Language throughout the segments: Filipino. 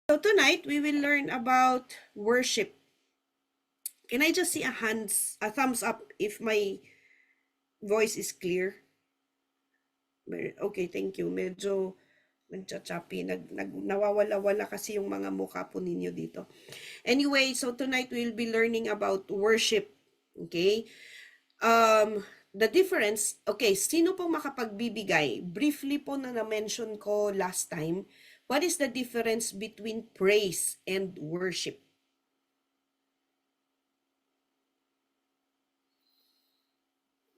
So tonight we will learn about worship. Can I just see a thumbs up if my voice is clear? Okay, thank you. Medyo nagcha-choppy, nawawala-wala kasi yung mga mukha po ninyo dito. Anyway, so tonight we'll be learning about worship. Okay? The difference, okay, sino pong makapagbibigay? Briefly po na-mention ko last time, what is the difference between praise and worship?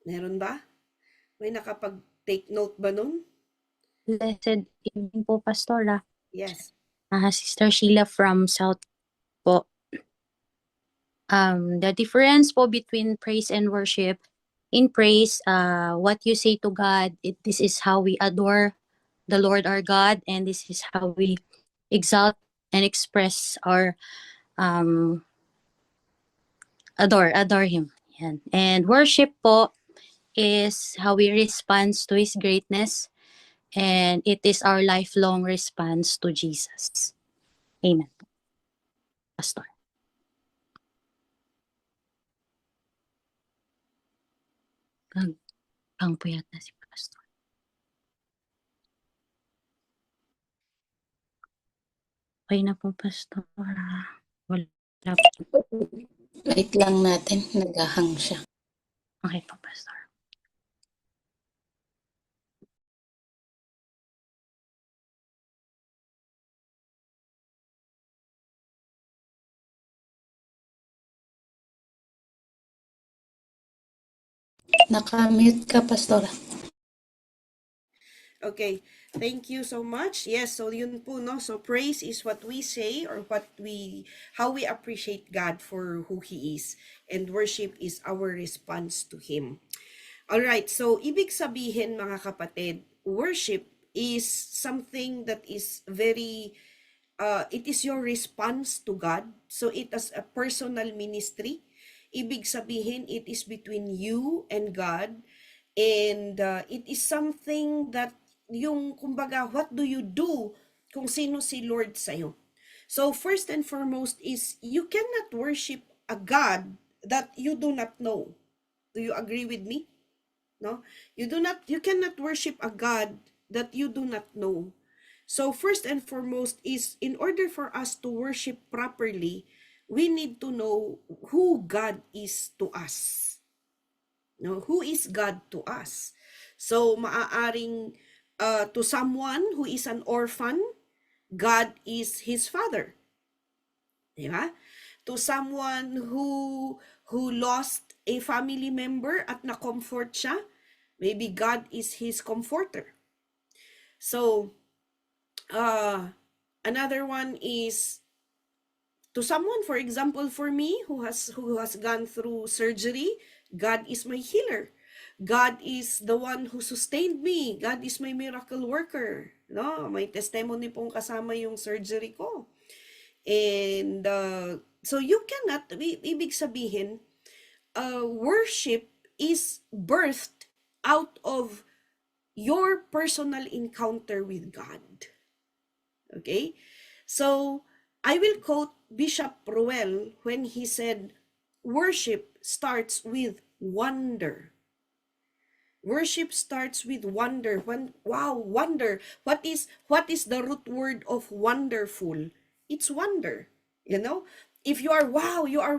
Meron ba? May nakapag-take note ba nun? Blessed evening po, Pastora. Yes. Sister Sheila from South po. The difference po between praise and worship. In praise, what you say to God, this is how we adore the Lord our God, and this is how we exalt and express our adore Him. Yan. And worship po is how we respond to His greatness, and it is our lifelong response to Jesus. Amen. Pastor. Pang po yata si Pastor. Okay na po, Pastor. Wala po. Wait lang natin, nag-ahang siya. Okay po, Pastor. Naka-mute ka, Pastora. Okay, thank you so much. Yes, so yun po, no? So praise is what we say or how we appreciate God for who He is. And worship is our response to Him. Alright, so ibig sabihin mga kapatid, worship is something that is very, it is your response to God. So it is a personal ministry. Ibig sabihin, it is between you and God. And it is something that yung kumbaga, what do you do kung sino si Lord sa'yo? So first and foremost is you cannot worship a God that you do not know. Do you agree with me? No? You cannot worship a God that you do not know. So first and foremost is in order for us to worship properly, we need to know who God is to us. No, who is God to us? So maaaring to someone who is an orphan, God is his father. Diba? To someone who lost a family member at na-comfort siya, maybe God is his comforter. So another one is to someone, for example, for me who has gone through surgery, God is my healer. God is the one who sustained me. God is my miracle worker. No, may testimony pong kasama yung surgery ko. And so you cannot, ibig sabihin, worship is birthed out of your personal encounter with God. Okay? So, I will quote Bishop Ruel when he said, worship starts with wonder. Worship starts with wonder. Wow, wonder. What is the root word of wonderful? It's wonder. You know? If you are wow, you are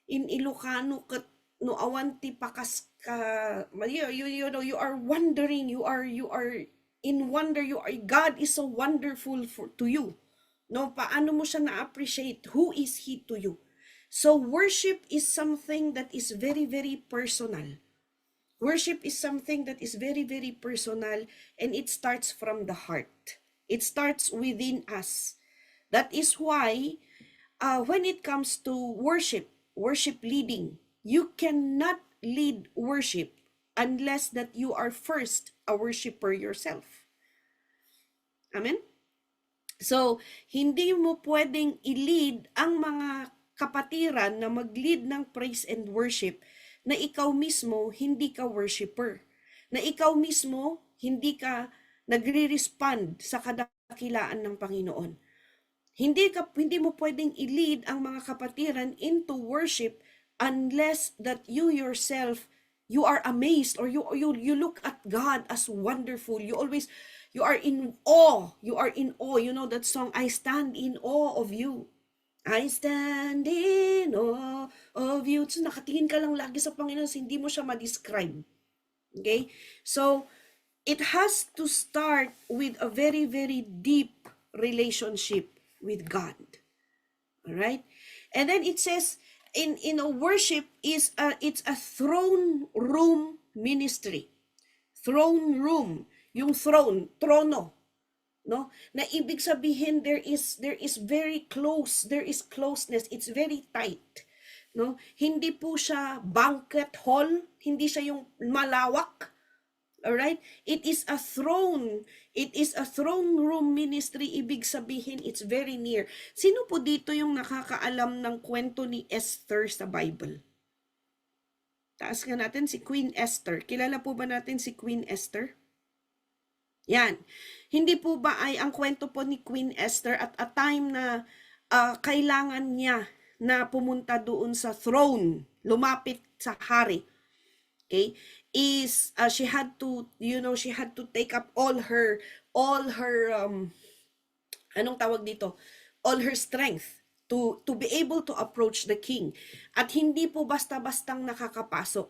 in Ilocano kat no awanti pakas ka, you know, you are wondering, you are in wonder, God is so wonderful to you. No, paano mo siya na-appreciate? Who is He to you? So worship is something that is very, very personal. Worship is something that is very, very personal, and it starts from the heart. It starts within us. That is why when it comes to worship leading, you cannot lead worship unless that you are first a worshiper yourself. Amen? So, hindi mo pwedeng i-lead ang mga kapatiran na mag-lead ng praise and worship na ikaw mismo hindi ka worshiper. Na ikaw mismo hindi ka nagre-respond sa dakilaan ng Panginoon. Hindi mo pwedeng i-lead ang mga kapatiran into worship unless that you yourself, you are amazed, or you look at God as wonderful. You are in awe. You are in awe. You know that song, I stand in awe of you. I stand in awe of you. So nakatingin ka lang lagi sa Panginoon, hindi mo siya ma-describe. Okay? So, it has to start with a very, very deep relationship with God. All right? And then it says, in a worship it's a throne room ministry. Throne room, yung throne, trono, no? Na ibig sabihin there is very close, there is closeness, it's very tight, no? Hindi po siya banquet hall, hindi siya yung malawak. All right? It is a throne. It is a throne room ministry. Ibig sabihin, it's very near. Sino po dito yung nakakaalam ng kwento ni Esther sa Bible? Taas nga natin si Queen Esther. Kilala po ba natin si Queen Esther? Yan. Hindi po ba ay ang kwento po ni Queen Esther at a time na kailangan niya na pumunta doon sa throne, lumapit sa hari. Okay? She had to, she had to take up all her anong tawag dito? All her strength to be able to approach the king. At hindi po basta-bastang nakakapasok.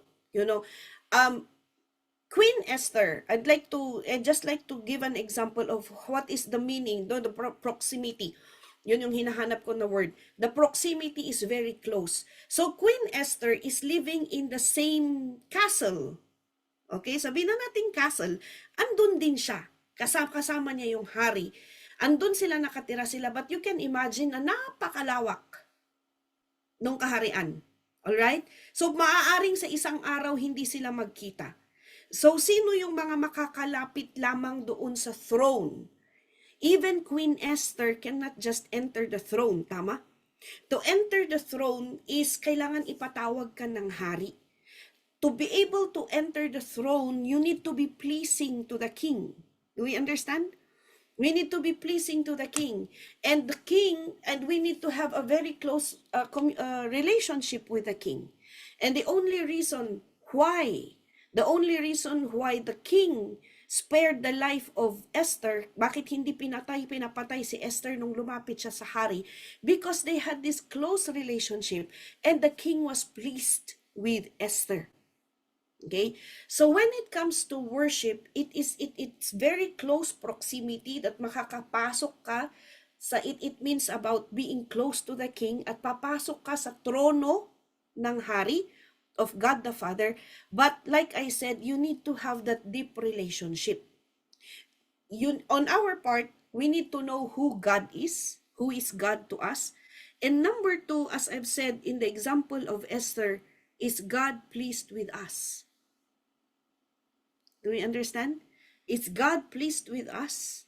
Queen Esther, I'd just like to give an example of what is the meaning, the proximity. Yun yung hinahanap ko na word. The proximity is very close. So Queen Esther is living in the same castle. Okay, sabihin na natin castle, andun din siya. Kasama niya yung hari. Andun sila, nakatira sila, but you can imagine na napakalawak nung kaharian. Alright? So maaaring sa isang araw hindi sila magkita. So sino yung mga makakalapit lamang doon sa throne? Even Queen Esther cannot just enter the throne, tama? To enter the throne is kailangan ipatawag ka ng hari. To be able to enter the throne, you need to be pleasing to the king. Do we understand? We need to be pleasing to the king. And the king, and we need to have a very close relationship with the king. And the only reason why the king spared the life of Esther, bakit hindi pinapatay si Esther nung lumapit siya sa hari? Because they had this close relationship and the king was pleased with Esther. Okay? So when it comes to worship, it's very close proximity that makakapasok ka sa it means about being close to the king at papasok ka sa trono ng hari of God the Father. But like I said, you need to have that deep relationship. On our part, we need to know who God is, who is God to us. And number 2, as I've said in the example of Esther, is God pleased with us? Do we understand? Is God pleased with us?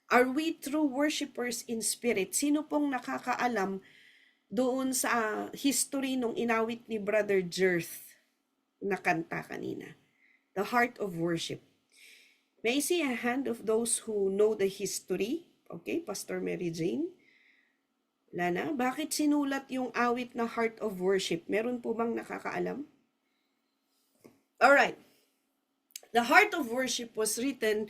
Are we true worshipers in spirit? Sino pong nakakaalam doon sa history nung inawit ni Brother Jerth na kanta kanina? The heart of worship. May I see a hand of those who know the history? Okay, Pastor Mary Jane. Lana, bakit sinulat yung awit na heart of worship? Meron po bang nakakaalam? Alright. The heart of worship was written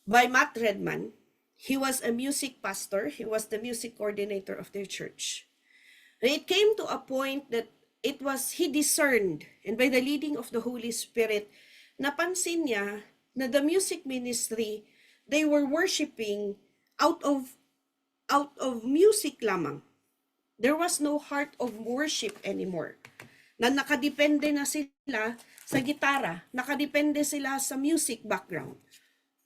by Matt Redman. He was a music pastor. He was the music coordinator of their church. And it came to a point that he discerned, and by the leading of the Holy Spirit, napansin niya na the music ministry, they were worshiping out of music lamang. There was no heart of worship anymore. Na nakadepende na sila sa gitara, nakadepende sila sa music background.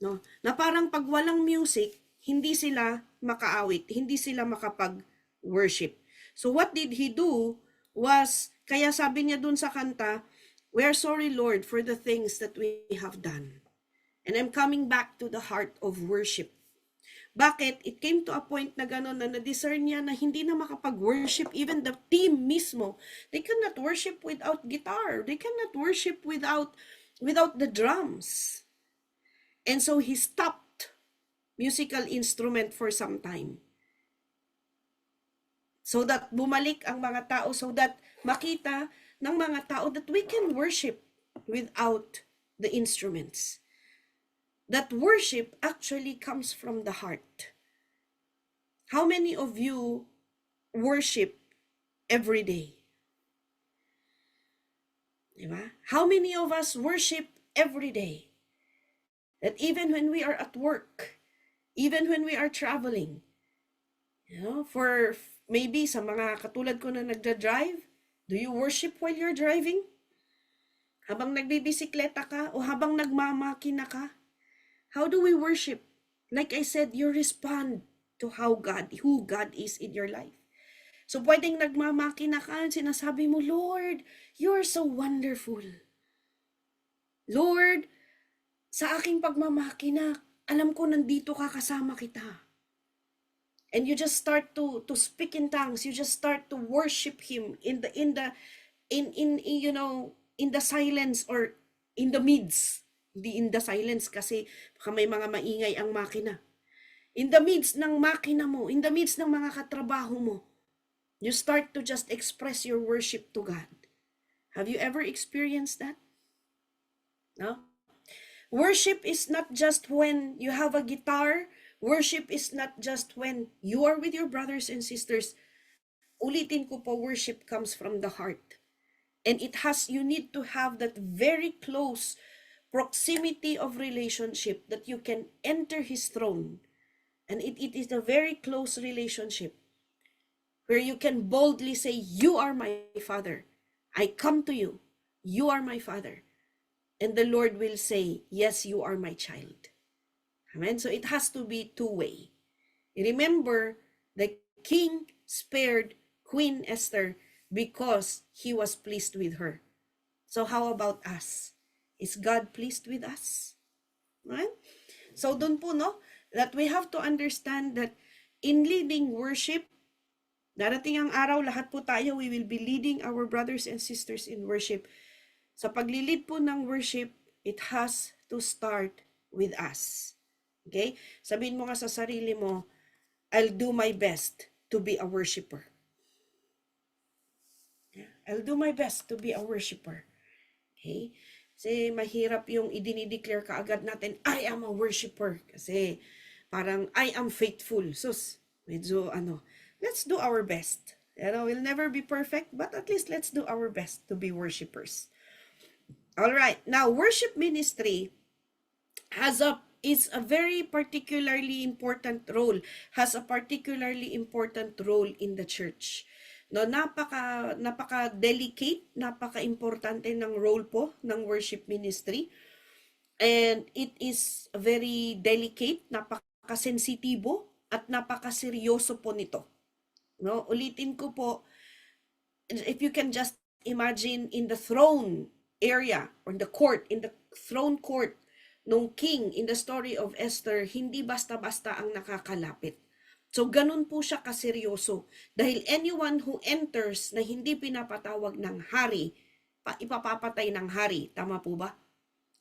No? Na parang pag walang music, hindi sila makaawit, hindi sila makapag-worship. So what did he do was, kaya sabi niya dun sa kanta, we are sorry, Lord, for the things that we have done. And I'm coming back to the heart of worship. Bakit? It came to a point na gano'n na na-discern niya na hindi na makapag-worship. Even the team mismo, they cannot worship without guitar. They cannot worship without the drums. And so he stopped musical instrument for some time. So that bumalik ang mga tao, so that makita ng mga tao that we can worship without the instruments. That worship actually comes from the heart. How many of you worship every day? Diba? How many of us worship every day? That even when we are at work, even when we are traveling, for maybe sa mga katulad ko na nagda-drive, do you worship while you're driving? Habang nagbibisikleta ka o habang nagmamakina ka? How do we worship? Like I said, you respond to who God is in your life. So pwedeng nagmamakina ka, sinasabi mo, Lord, you're so wonderful. Lord, sa aking pagmamakina, alam ko nandito ka, kasama kita. And you just start to speak in tongues. You just start to worship Him in the silence or in the midst. Hindi in the silence kasi baka may mga maingay ang makina. In the midst ng makina mo, in the midst ng mga katrabaho mo, you start to just express your worship to God. Have you ever experienced that? No? Worship is not just when you have a guitar. Worship is not just when you are with your brothers and sisters. Ulitin ko po, worship comes from the heart. And you need to have that very close proximity of relationship that you can enter His throne. And it is a very close relationship where you can boldly say, you are my Father. I come to you. You are my Father. And the Lord will say, yes, you are my child. Amen? So it has to be two-way. Remember, the king spared Queen Esther because he was pleased with her. So how about us? Is God pleased with us? Right? So dun po, that we have to understand that in leading worship, darating ang araw, lahat po tayo, we will be leading our brothers and sisters in worship. Sa paglilid po ng worship, it has to start with us. Okay? Sabihin mo nga sa sarili mo, I'll do my best to be a worshiper. I'll do my best to be a worshiper. Okay? Kasi mahirap yung idinideclare kaagad natin, I am a worshiper. Kasi parang I am faithful. So, medyo let's do our best. We'll never be perfect, but at least let's do our best to be worshipers. All right. Now, worship ministry is a very particularly important role, has a particularly important role in the church. No, napaka-delicate, napaka-importante ng role po ng worship ministry. And it is very delicate, napaka-sensitibo at napaka-seryoso po nito. No, ulitin ko po, if you can just imagine in the throne area or in the throne court nung king in the story of Esther, hindi basta-basta ang nakakalapit. So ganun po siya kaseryoso. Dahil anyone who enters na hindi pinapatawag ng hari, ipapapatay ng hari. Tama po ba?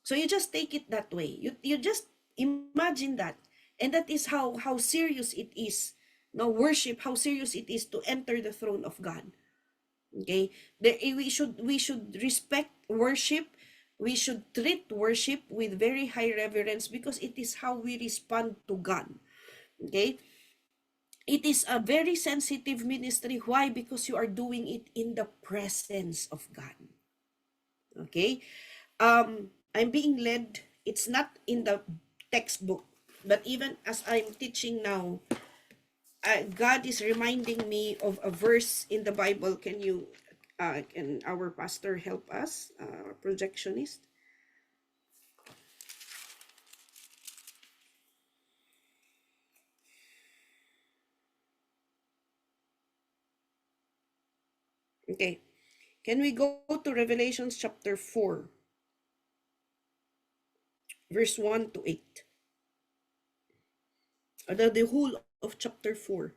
So you just take it that way. You just imagine that. And that is how serious it is. No, worship, how serious it is to enter the throne of God. Okay? We should respect worship. We should treat worship with very high reverence because it is how we respond to God. Okay? It is a very sensitive ministry. Why? Because you are doing it in the presence of God. Okay? I'm being led. It's not in the textbook, but even as I'm teaching now, God is reminding me of a verse in the Bible. Can our pastor help us, our projectionist? Okay. Can we go to Revelation chapter 4, verse 1 to 8? The whole of chapter 4.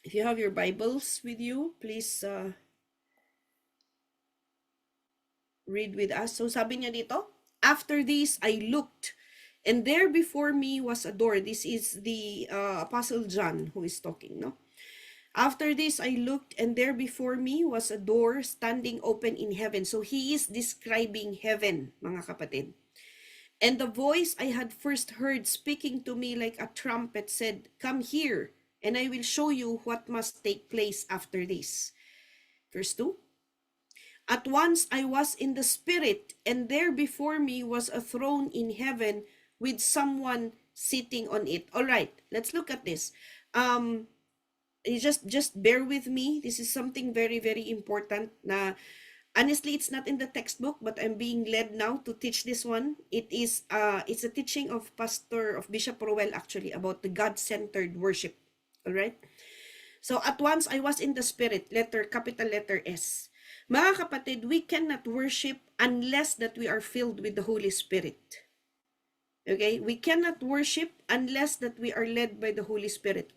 If you have your Bibles with you, please read with us. So sabi niya dito, after this I looked, And there before me was a door. This is the Apostle John who is talking, no? After this, I looked, and there before me was a door standing open in heaven. So he is describing heaven, mga kapatid. And the voice I had first heard speaking to me like a trumpet said, "Come here, and I will show you what must take place after this." Verse 2. At once I was in the Spirit, and there before me was a throne in heaven with someone sitting on it. All right, let's look at this. You just bear with me. This is something very, very important na honestly, it's not in the textbook, but I'm being led now to teach this one. It's a teaching of Bishop Rowell actually about the God-centered worship. All right? So at once I was in the Spirit, capital letter S. Mga kapatid, we cannot worship unless that we are filled with the Holy Spirit. Okay? We cannot worship unless that we are led by the Holy Spirit.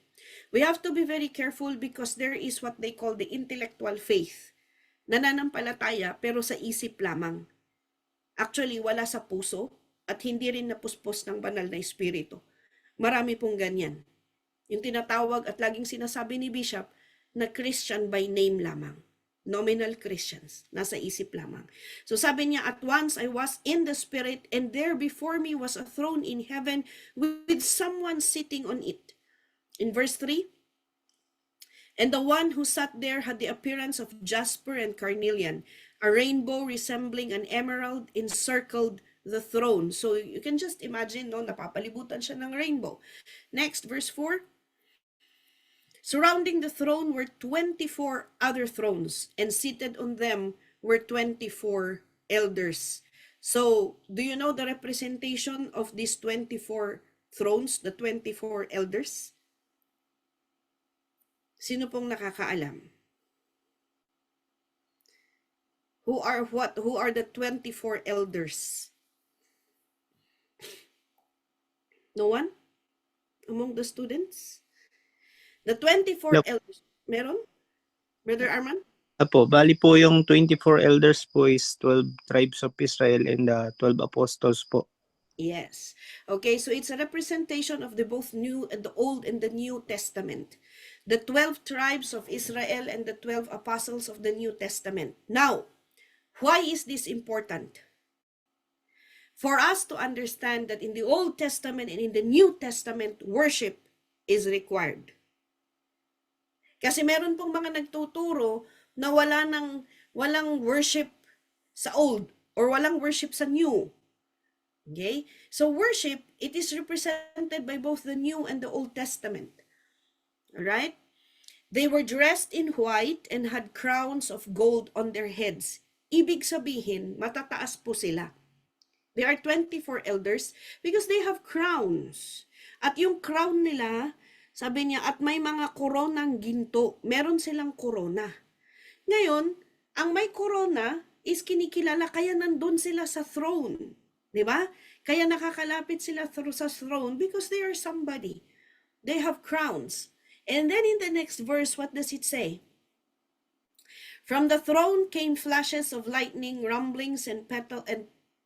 We have to be very careful because there is what they call the intellectual faith. Nananampalataya pero sa isip lamang. Actually, wala sa puso at hindi rin napuspos ng banal na espiritu. Marami pong ganyan. Yung tinatawag at laging sinasabi ni Bishop na Christian by name lamang. Nominal Christians. Nasa isip lamang. So sabi niya, at once I was in the Spirit, and there before me was a throne in heaven with someone sitting on it. In verse 3, and the one who sat there had the appearance of jasper and carnelian. A rainbow resembling an emerald encircled the throne. So you can just imagine, no, napapalibutan siya ng rainbow. Next, verse 4. Surrounding the throne were 24 other thrones, and seated on them were 24 elders. So, do you know the representation of these 24 thrones, the 24 elders? Sino pong nakakaalam? Who are the 24 elders? No one? Among the students? The 24 elders. Meron? Brother Arman? Apo, bali po yung 24 elders po is 12 tribes of Israel and 12 apostles po. Yes. Okay, so it's a representation of the both New and the Old and the New Testament. The 12 tribes of Israel and the 12 apostles of the New Testament. Now, why is this important? For us to understand that in the Old Testament and in the New Testament, worship is required. Kasi meron pong mga nagtuturo na walang worship sa Old or walang worship sa New. Okay? So worship, it is represented by both the New and the Old Testament. Alright? They were dressed in white and had crowns of gold on their heads. Ibig sabihin, matataas po sila. There are 24 elders because they have crowns. At yung crown nila, sabi niya, at may mga koronang ginto. Meron silang korona. Ngayon, ang may korona is kinikilala kaya nandun sila sa throne. Diba? Kaya nakakalapit sila sa throne because they are somebody. They have crowns. And then in the next verse, what does it say? From the throne came flashes of lightning, rumblings, and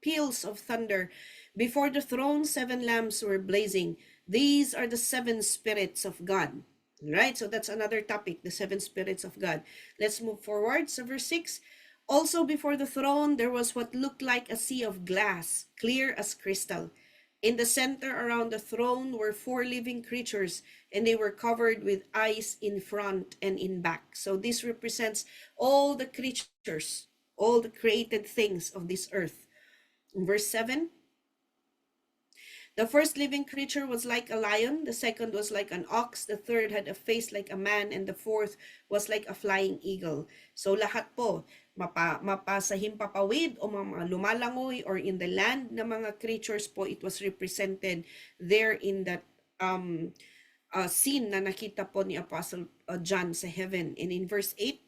peals of thunder. Before the throne, 7 lamps were blazing. These are the 7 spirits of God. Right? So that's another topic, the 7 spirits of God. Let's move forward. So verse 6. Also before the throne, there was what looked like a sea of glass, clear as crystal. In the center around the throne were 4 living creatures, and they were covered with eyes in front and in back. So this represents all the creatures, all the created things of this earth. In verse 7, the first living creature was like a lion, the second was like an ox, the third had a face like a man, and the fourth was like a flying eagle. So lahat po, sa himpapawid o mga lumalangoy or in the land na mga creatures po, it was represented there in that scene na nakita po ni Apostle John sa heaven. And in verse 8,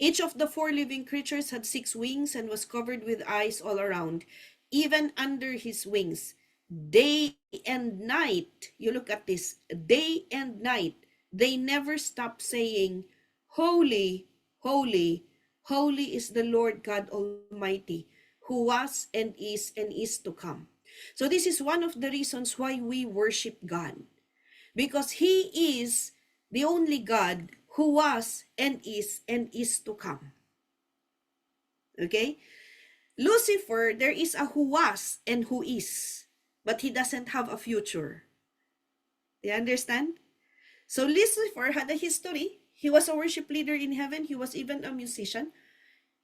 each of the 4 living creatures had 6 wings and was covered with eyes all around, even under his wings. Day and night, you look at this, day and night, they never stop saying, Holy, holy, holy is the Lord God Almighty, who was and is to come. So this is one of the reasons why we worship God. Because He is the only God who was and is to come. Okay? Lucifer, there is a who was and who is, but he doesn't have a future. Do you understand? So Lucifer had a history. He was a worship leader in heaven. He was even a musician.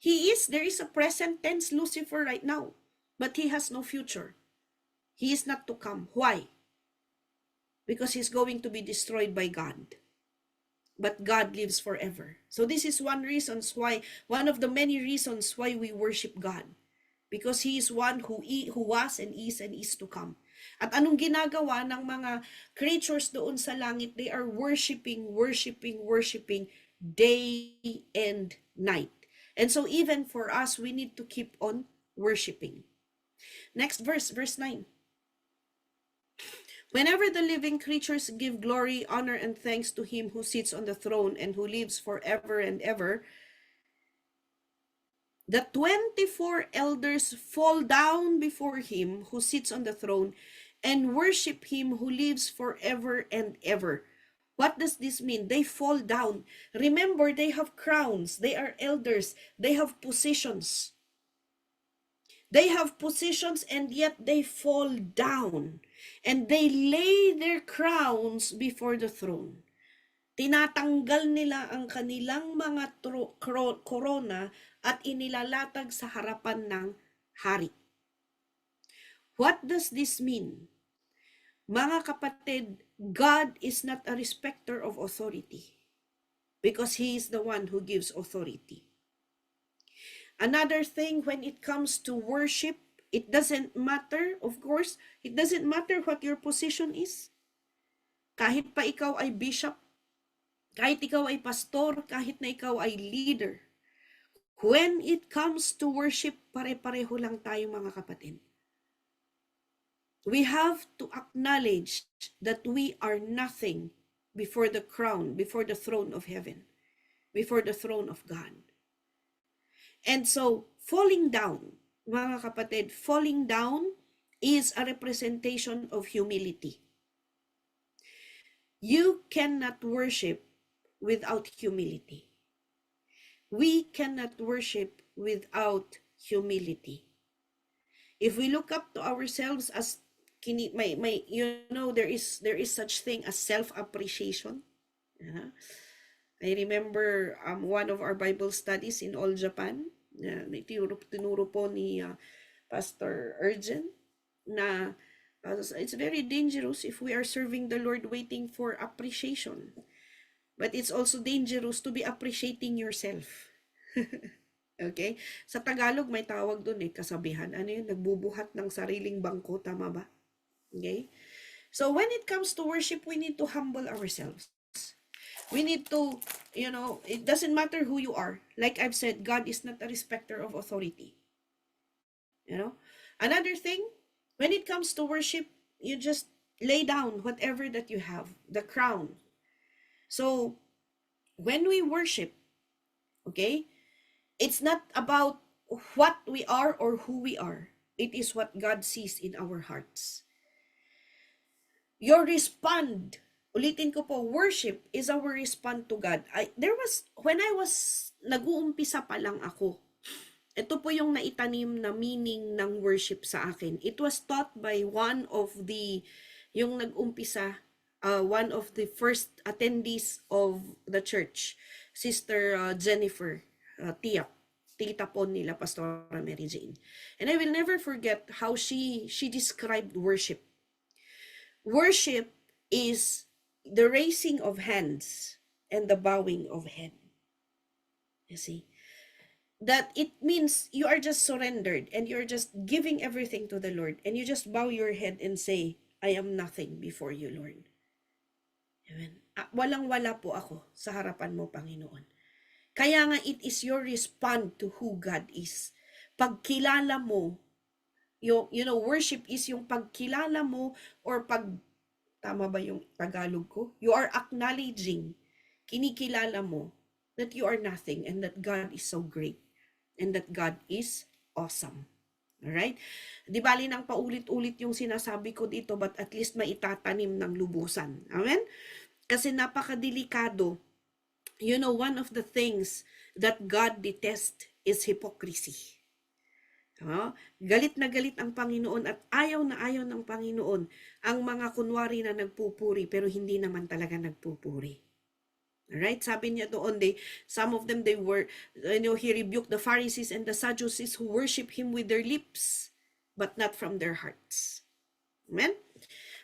There is a present tense Lucifer right now, but he has no future. He is not to come. Why? Because he's going to be destroyed by God. But God lives forever. So this is one of the many reasons why we worship God. Because He is one who was and is to come. At anong ginagawa ng mga creatures doon sa langit? They are worshiping day and night. And so even for us, we need to keep on worshiping. Next verse 9. Whenever the living creatures give glory, honor, and thanks to Him who sits on the throne and who lives forever and ever, the 24 elders fall down before Him who sits on the throne and worship Him who lives forever and ever. What does this mean? They fall down. Remember, they have crowns. They are elders. They have positions. They have positions, and yet they fall down. And they lay their crowns before the throne. Tinatanggal nila ang kanilang mga korona at inilalatag sa harapan ng hari. What does this mean? Mga kapatid, God is not a respecter of authority because He is the one who gives authority. Another thing, when it comes to worship, it doesn't matter, of course, it doesn't matter what your position is. Kahit pa ikaw ay bishop, kahit ikaw ay pastor, kahit na ikaw ay leader, when it comes to worship, pare-pareho lang tayo mga kapatid. We have to acknowledge that we are nothing before the throne of heaven, before the throne of God. And so, falling down, mga kapatid, falling down is a representation of humility. You cannot worship without humility. We cannot worship without humility. If we look up to ourselves as there is such thing as self-appreciation. I remember one of our Bible studies in All Japan. Tinuro po ni Pastor Urgent na it's very dangerous if we are serving the Lord waiting for appreciation. But it's also dangerous to be appreciating yourself. Okay? Sa Tagalog, may tawag doon kasabihan. Ano yun? Nagbubuhat ng sariling bangko. Tama ba? Okay? So when it comes to worship, we need to humble ourselves. We need to, it doesn't matter who you are. Like I've said, God is not a respecter of authority. Another thing, when it comes to worship, you just lay down whatever that you have, the crown. So, when we worship, okay, it's not about what we are or who we are. It is what God sees in our hearts. Your respond, ulitin ko po, worship is our respond to God. When I was nag-uumpisa pa lang ako, ito po yung naitanim na meaning ng worship sa akin. It was taught by one of the first attendees of the church, Sister Jennifer tita po nila, Pastora Mary Jane. And I will never forget how she described worship. Worship is the raising of hands and the bowing of head. You see? That it means you are just surrendered and you're just giving everything to the Lord and you just bow your head and say, I am nothing before you, Lord. Amen. Walang-wala po ako sa harapan mo, Panginoon. Kaya nga it is your response to who God is. Pagkilala mo, worship is yung pagkilala mo or tama ba yung Tagalog ko? You are acknowledging, kinikilala mo that you are nothing and that God is so great and that God is awesome. Alright? Di bali nang paulit-ulit yung sinasabi ko dito, but at least maitatanim ng lubusan. Amen? Kasi napakadelikado. You know, one of the things that God detests is hypocrisy. Galit na galit ang Panginoon at ayaw na ayaw ng Panginoon ang mga kunwari na nagpupuri pero hindi naman talaga nagpupuri. Alright? Sabi niya doon, some of them, they were, he rebuked the Pharisees and the Sadducees who worship him with their lips, but not from their hearts. Amen?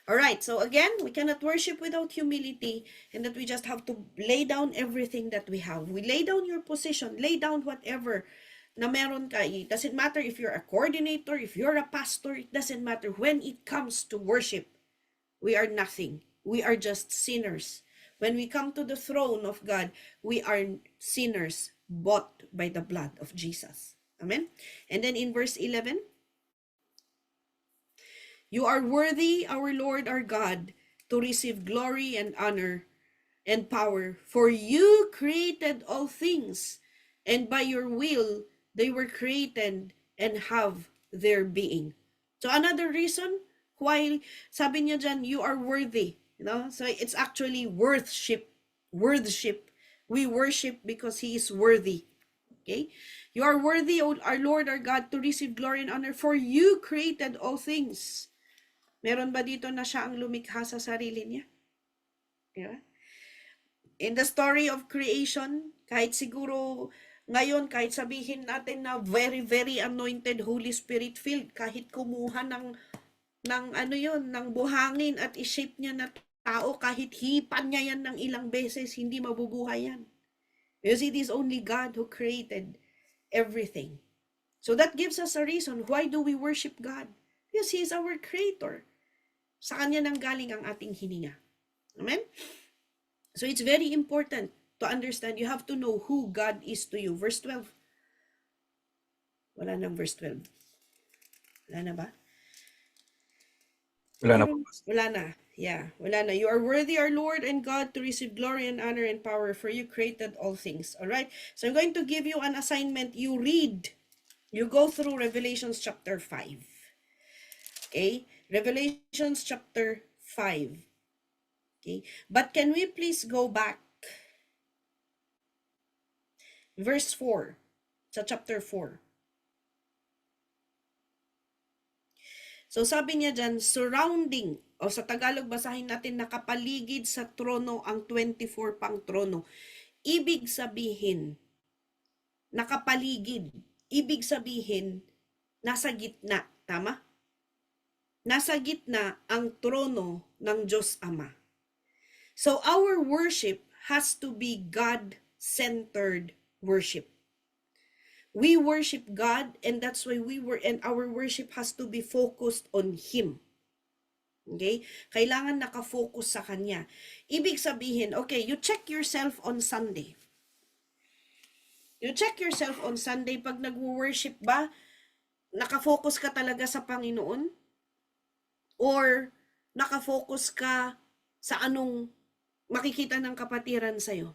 Alright, so again, we cannot worship without humility, and that we just have to lay down everything that we have. We lay down your position, lay down whatever na meron ka. It doesn't matter if you're a coordinator, if you're a pastor, it doesn't matter. When it comes to worship, we are nothing. We are just sinners. When we come to the throne of God, we are sinners bought by the blood of Jesus. Amen? And then in verse 11, you are worthy, our Lord, our God, to receive glory and honor and power, for you created all things, and by your will they were created and have their being. So another reason why sabi niya dyan, you are worthy. So it's actually worship. We worship because He is worthy. Okay? You are worthy, our Lord, our God, to receive glory and honor, for you created all things. Meron ba dito na siya ang lumikha sa sarili niya? Diba? In the story of creation, kahit siguro ngayon, kahit sabihin natin na very, very anointed Holy Spirit filled, kahit kumuha ng ng buhangin at i-shape niya na tao, kahit hipan niya yan ng ilang beses, hindi mabubuhay yan. Because it is only God who created everything. So that gives us a reason why do we worship God? Because He is our creator. Sa Kanya nang galing ang ating hininga. Amen? So it's very important to understand. You have to know who God is to you. Verse 12. Wala nang verse 12. Wala na ba? Wala na po. Wala na. Yeah, wala na. You are worthy, our Lord and God, to receive glory and honor and power, for you created all things. All right? So I'm going to give you an assignment. You read. You go through Revelations chapter 5. Okay? Revelations chapter 5. Okay? But can we please go back? Verse 4. Sa chapter 4. So sabi niya dyan, surrounding, o sa Tagalog basahin natin, nakapaligid sa trono ang 24 pang trono. Ibig sabihin, nakapaligid. Ibig sabihin, nasa gitna. Tama? Nasa gitna ang trono ng Diyos Ama. So our worship has to be God-centered worship. We worship God, and that's why and our worship has to be focused on Him. Okay? Kailangan nakafocus sa Kanya. Ibig sabihin, okay, you check yourself on Sunday. You check yourself on Sunday, pag nag-worship ba, nakafocus ka talaga sa Panginoon? Or nakafocus ka sa anong makikita ng kapatiran sa'yo?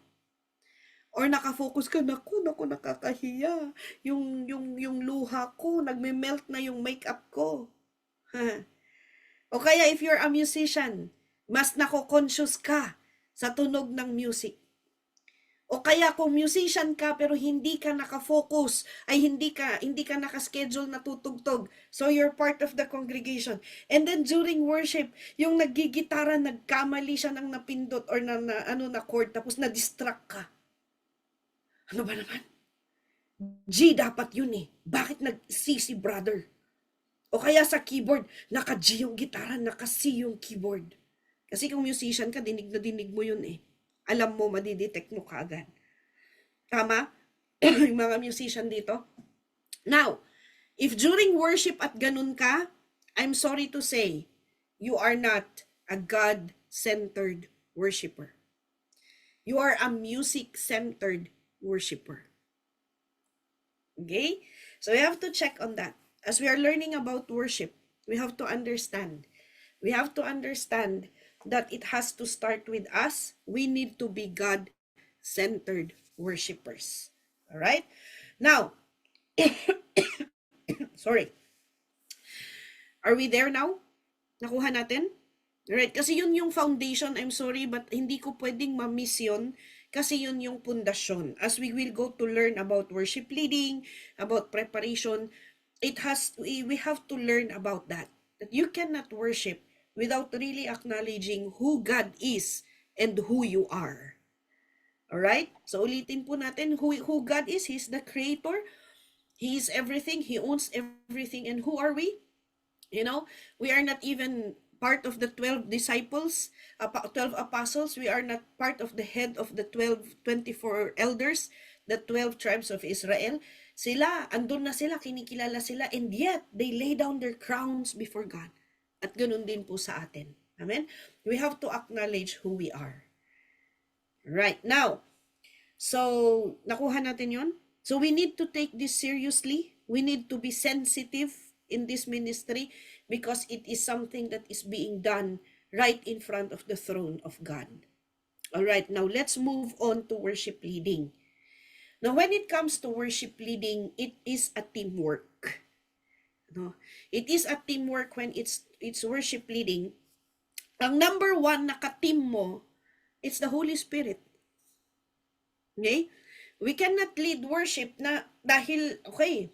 Or nakafocus ka, naku, nakakahiya. Yung luha ko, nagme-melt na yung makeup ko. O kaya if you're a musician, mas nako-conscious ka sa tunog ng music. O kaya kung musician ka pero hindi ka nakafocus, ay hindi ka nakaschedule na tutugtog. So you're part of the congregation. And then during worship, yung naggigitara, nagkamali siya ng napindot or na chord, tapos na-distract ka. Ano ba naman? G dapat yun eh. Bakit nag-C si brother? O kaya sa keyboard, naka-G yung gitara, naka-C yung keyboard. Kasi kung musician ka, dinig na dinig mo yun eh. Alam mo, madidetect mo kaagad. Tama? Yung mga musician dito. Now, if during worship at ganun ka, I'm sorry to say, you are not a God-centered worshiper. You are a music-centered worshiper. Okay? So we have to check on that. As we are learning about worship, we have to understand. We have to understand that it has to start with us. We need to be God-centered worshipers. All right? Now, sorry. Are we there now? Nakuha natin? Right? Kasi yun yung foundation. I'm sorry, but hindi ko pwedeng ma-miss yun kasi yun yung pundasyon. As we will go to learn about worship leading, about preparation, we have to learn about that. That you cannot worship without really acknowledging who God is and who you are. Alright? So ulitin po natin who God is. He's the creator. He is everything. He owns everything. And who are we? We are not even part of the 12 disciples, 12 apostles. We are not part of the head of the 24 elders, the 12 tribes of Israel. Andun na sila, kinikilala sila, and yet, they lay down their crowns before God. At ganun din po sa atin. Amen? We have to acknowledge who we are. Right, now, so, nakuha natin yon. So, we need to take this seriously. We need to be sensitive in this ministry because it is something that is being done right in front of the throne of God. All right, now let's move on to worship leading. Now, when it comes to worship leading, it is a teamwork. No? It is a teamwork when it's worship leading. Ang number one na ka-team mo, it's the Holy Spirit. Okay? We cannot lead worship na dahil, okay,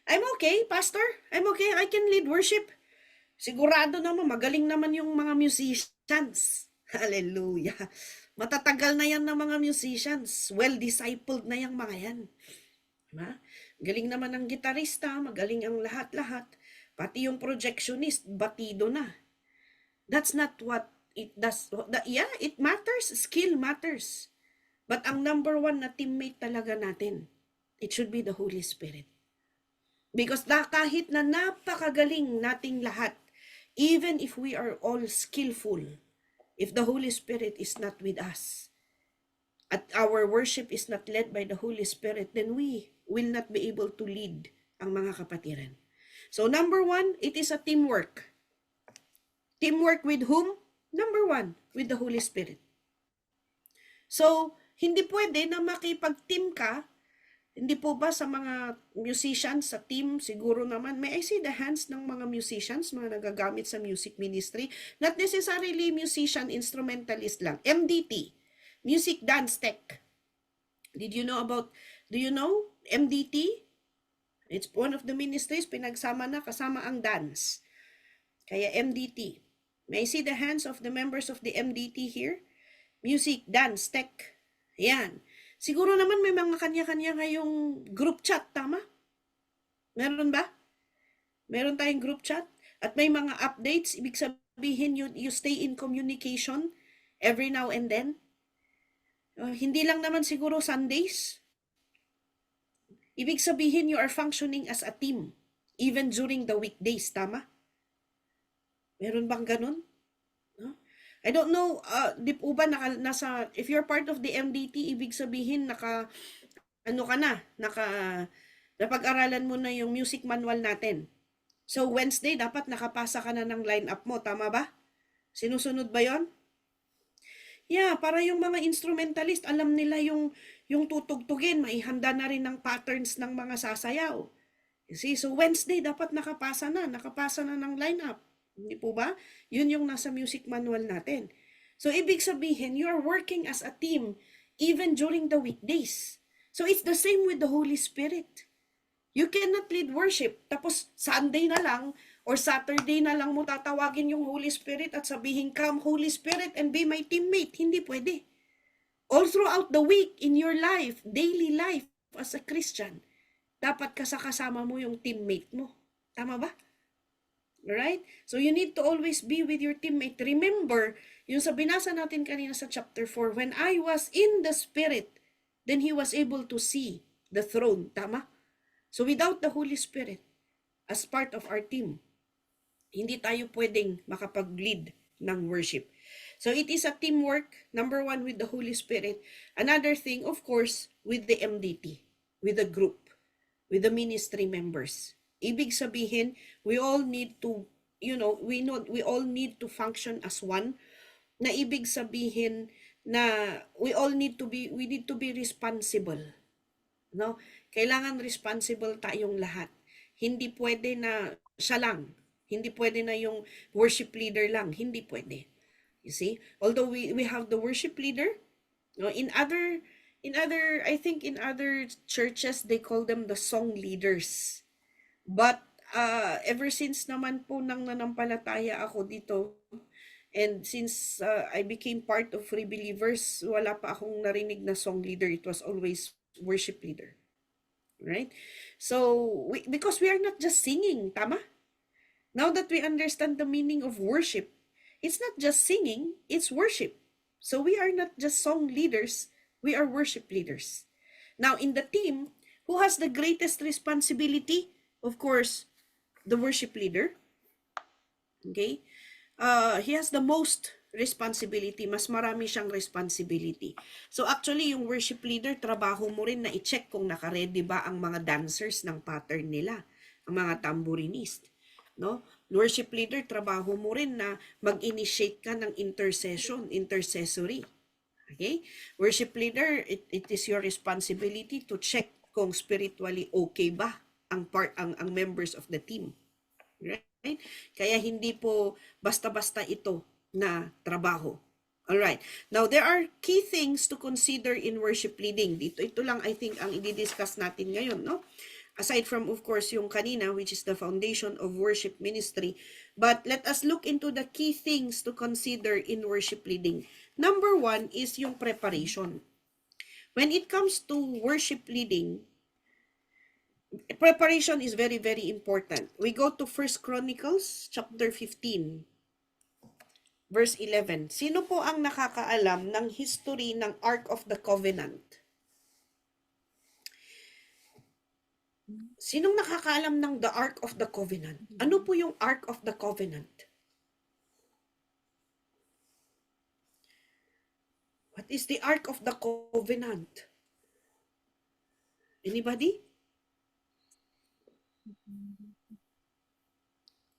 I'm okay, pastor. I'm okay, I can lead worship. Sigurado naman, magaling naman yung mga musicians. Hallelujah. Matatagal na yan ng mga musicians. Well-discipled na yung mga yan. Diba? Galing naman ang gitarista, magaling ang lahat-lahat. Pati yung projectionist, batido na. That's not what it does. Yeah, it matters. Skill matters. But ang number one na teammate talaga natin, it should be the Holy Spirit. Because kahit na napakagaling nating lahat, even if we are all skillful, if the Holy Spirit is not with us, at our worship is not led by the Holy Spirit, then we will not be able to lead ang mga kapatiran. So number one, it is a teamwork. Teamwork with whom? Number one, with the Holy Spirit. So, hindi pwede na makipag-team ka. Hindi po ba sa mga musicians, sa team, siguro naman, may I see the hands ng mga musicians, mga nagagamit sa music ministry. Not necessarily musician, instrumentalist lang. MDT, Music Dance Tech. Do you know MDT? It's one of the ministries, pinagsama na, kasama ang dance. Kaya MDT. May I see the hands of the members of the MDT here? Music Dance Tech. Yan. Siguro naman may mga kanya-kanya ngayong group chat, tama? Meron ba? Meron tayong group chat? At may mga updates, ibig sabihin you stay in communication every now and then. Hindi lang naman siguro Sundays. Ibig sabihin you are functioning as a team, even during the weekdays, tama? Meron bang ganun? I don't know, di po ba if you're part of the MDT, ibig sabihin napag-aralan mo na yung music manual natin. So Wednesday, dapat nakapasa ka na ng line-up mo, tama ba? Sinusunod ba yon? Yeah, para yung mga instrumentalist, alam nila yung tutugtugin, maihanda na rin ng patterns ng mga sasayaw. You see, so Wednesday, dapat nakapasa na ng line-up. Hindi po ba? Yun yung nasa music manual natin. So, ibig sabihin, you are working as a team even during the weekdays. So, it's the same with the Holy Spirit. You cannot lead worship, tapos Sunday na lang or Saturday na lang mo tatawagin yung Holy Spirit at sabihin, "Come, Holy Spirit, and be my teammate." Hindi pwede. All throughout the week, in your life, daily life as a Christian, dapat kasama mo yung teammate mo. Tama ba? Alright? So, you need to always be with your teammate. Remember, yung sa binasa natin kanina sa chapter 4, when I was in the Spirit, then He was able to see the throne. Tama? So, without the Holy Spirit, as part of our team, hindi tayo pwedeng makapag-lead ng worship. So, it is a teamwork, number one, with the Holy Spirit. Another thing, of course, with the MDT, with the group, with the ministry members. Ibig sabihin, we all need to, we all need to function as one. Na ibig sabihin na we need to be responsible. No? Kailangan responsible tayong lahat. Hindi pwede na siya lang. Hindi pwede na yung worship leader lang. Hindi pwede. You see? Although we have the worship leader, no, I think in other churches they call them the song leaders. But ever since naman po nang nanampalataya ako dito, and since I became part of Free Believers, wala pa akong narinig na song leader. It was always worship leader. Right? So, because we are not just singing, tama? Now that we understand the meaning of worship, it's not just singing, it's worship. So we are not just song leaders, we are worship leaders. Now, in the team, who has the greatest responsibility? Of course, the worship leader. Okay? He has the most responsibility. Mas marami siyang responsibility. So actually, yung worship leader, trabaho mo rin na i-check kung naka-ready ba ang mga dancers ng pattern nila, ang mga tambourinist. No? Worship leader, trabaho mo rin na mag-initiate ka ng intercessory. Okay? Worship leader, it is your responsibility to check kung spiritually okay ba ang members of the team. Right? Kaya hindi po basta-basta ito na trabaho. Alright. Now, there are key things to consider in worship leading. Ito lang I think ang i-discuss natin ngayon, no? Aside from, of course, yung kanina, which is the foundation of worship ministry. But let us look into the key things to consider in worship leading. Number 1 is yung preparation. When it comes to worship leading, preparation is very, very important. We go to 1 Chronicles chapter 15, verse 11. Sino po ang nakakaalam ng history ng Ark of the Covenant? Sinong nakakaalam ng the Ark of the Covenant? Ano po yung Ark of the Covenant? What is the Ark of the Covenant? Anybody?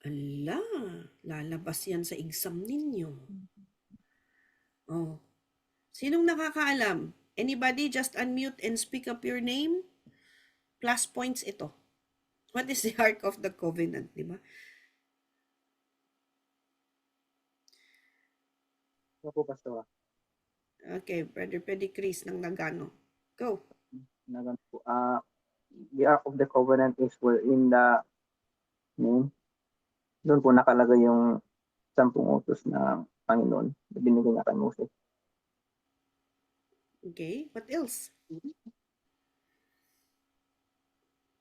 Ala, lalabas yan sa exam ninyo. Oh. Sinong nakakaalam? Anybody, just unmute and speak up your name. Plus points ito. What is the Ark of the Covenant, di ba? Ano po, Pastor? Okay, Brother Pedicris ng Nagano. Go. Nagan po. The Ark of the Covenant is wherein the name. Doon po nakalagay yung 10 utos ng Panginoon na binigay niya kay Moses. Okay, what else?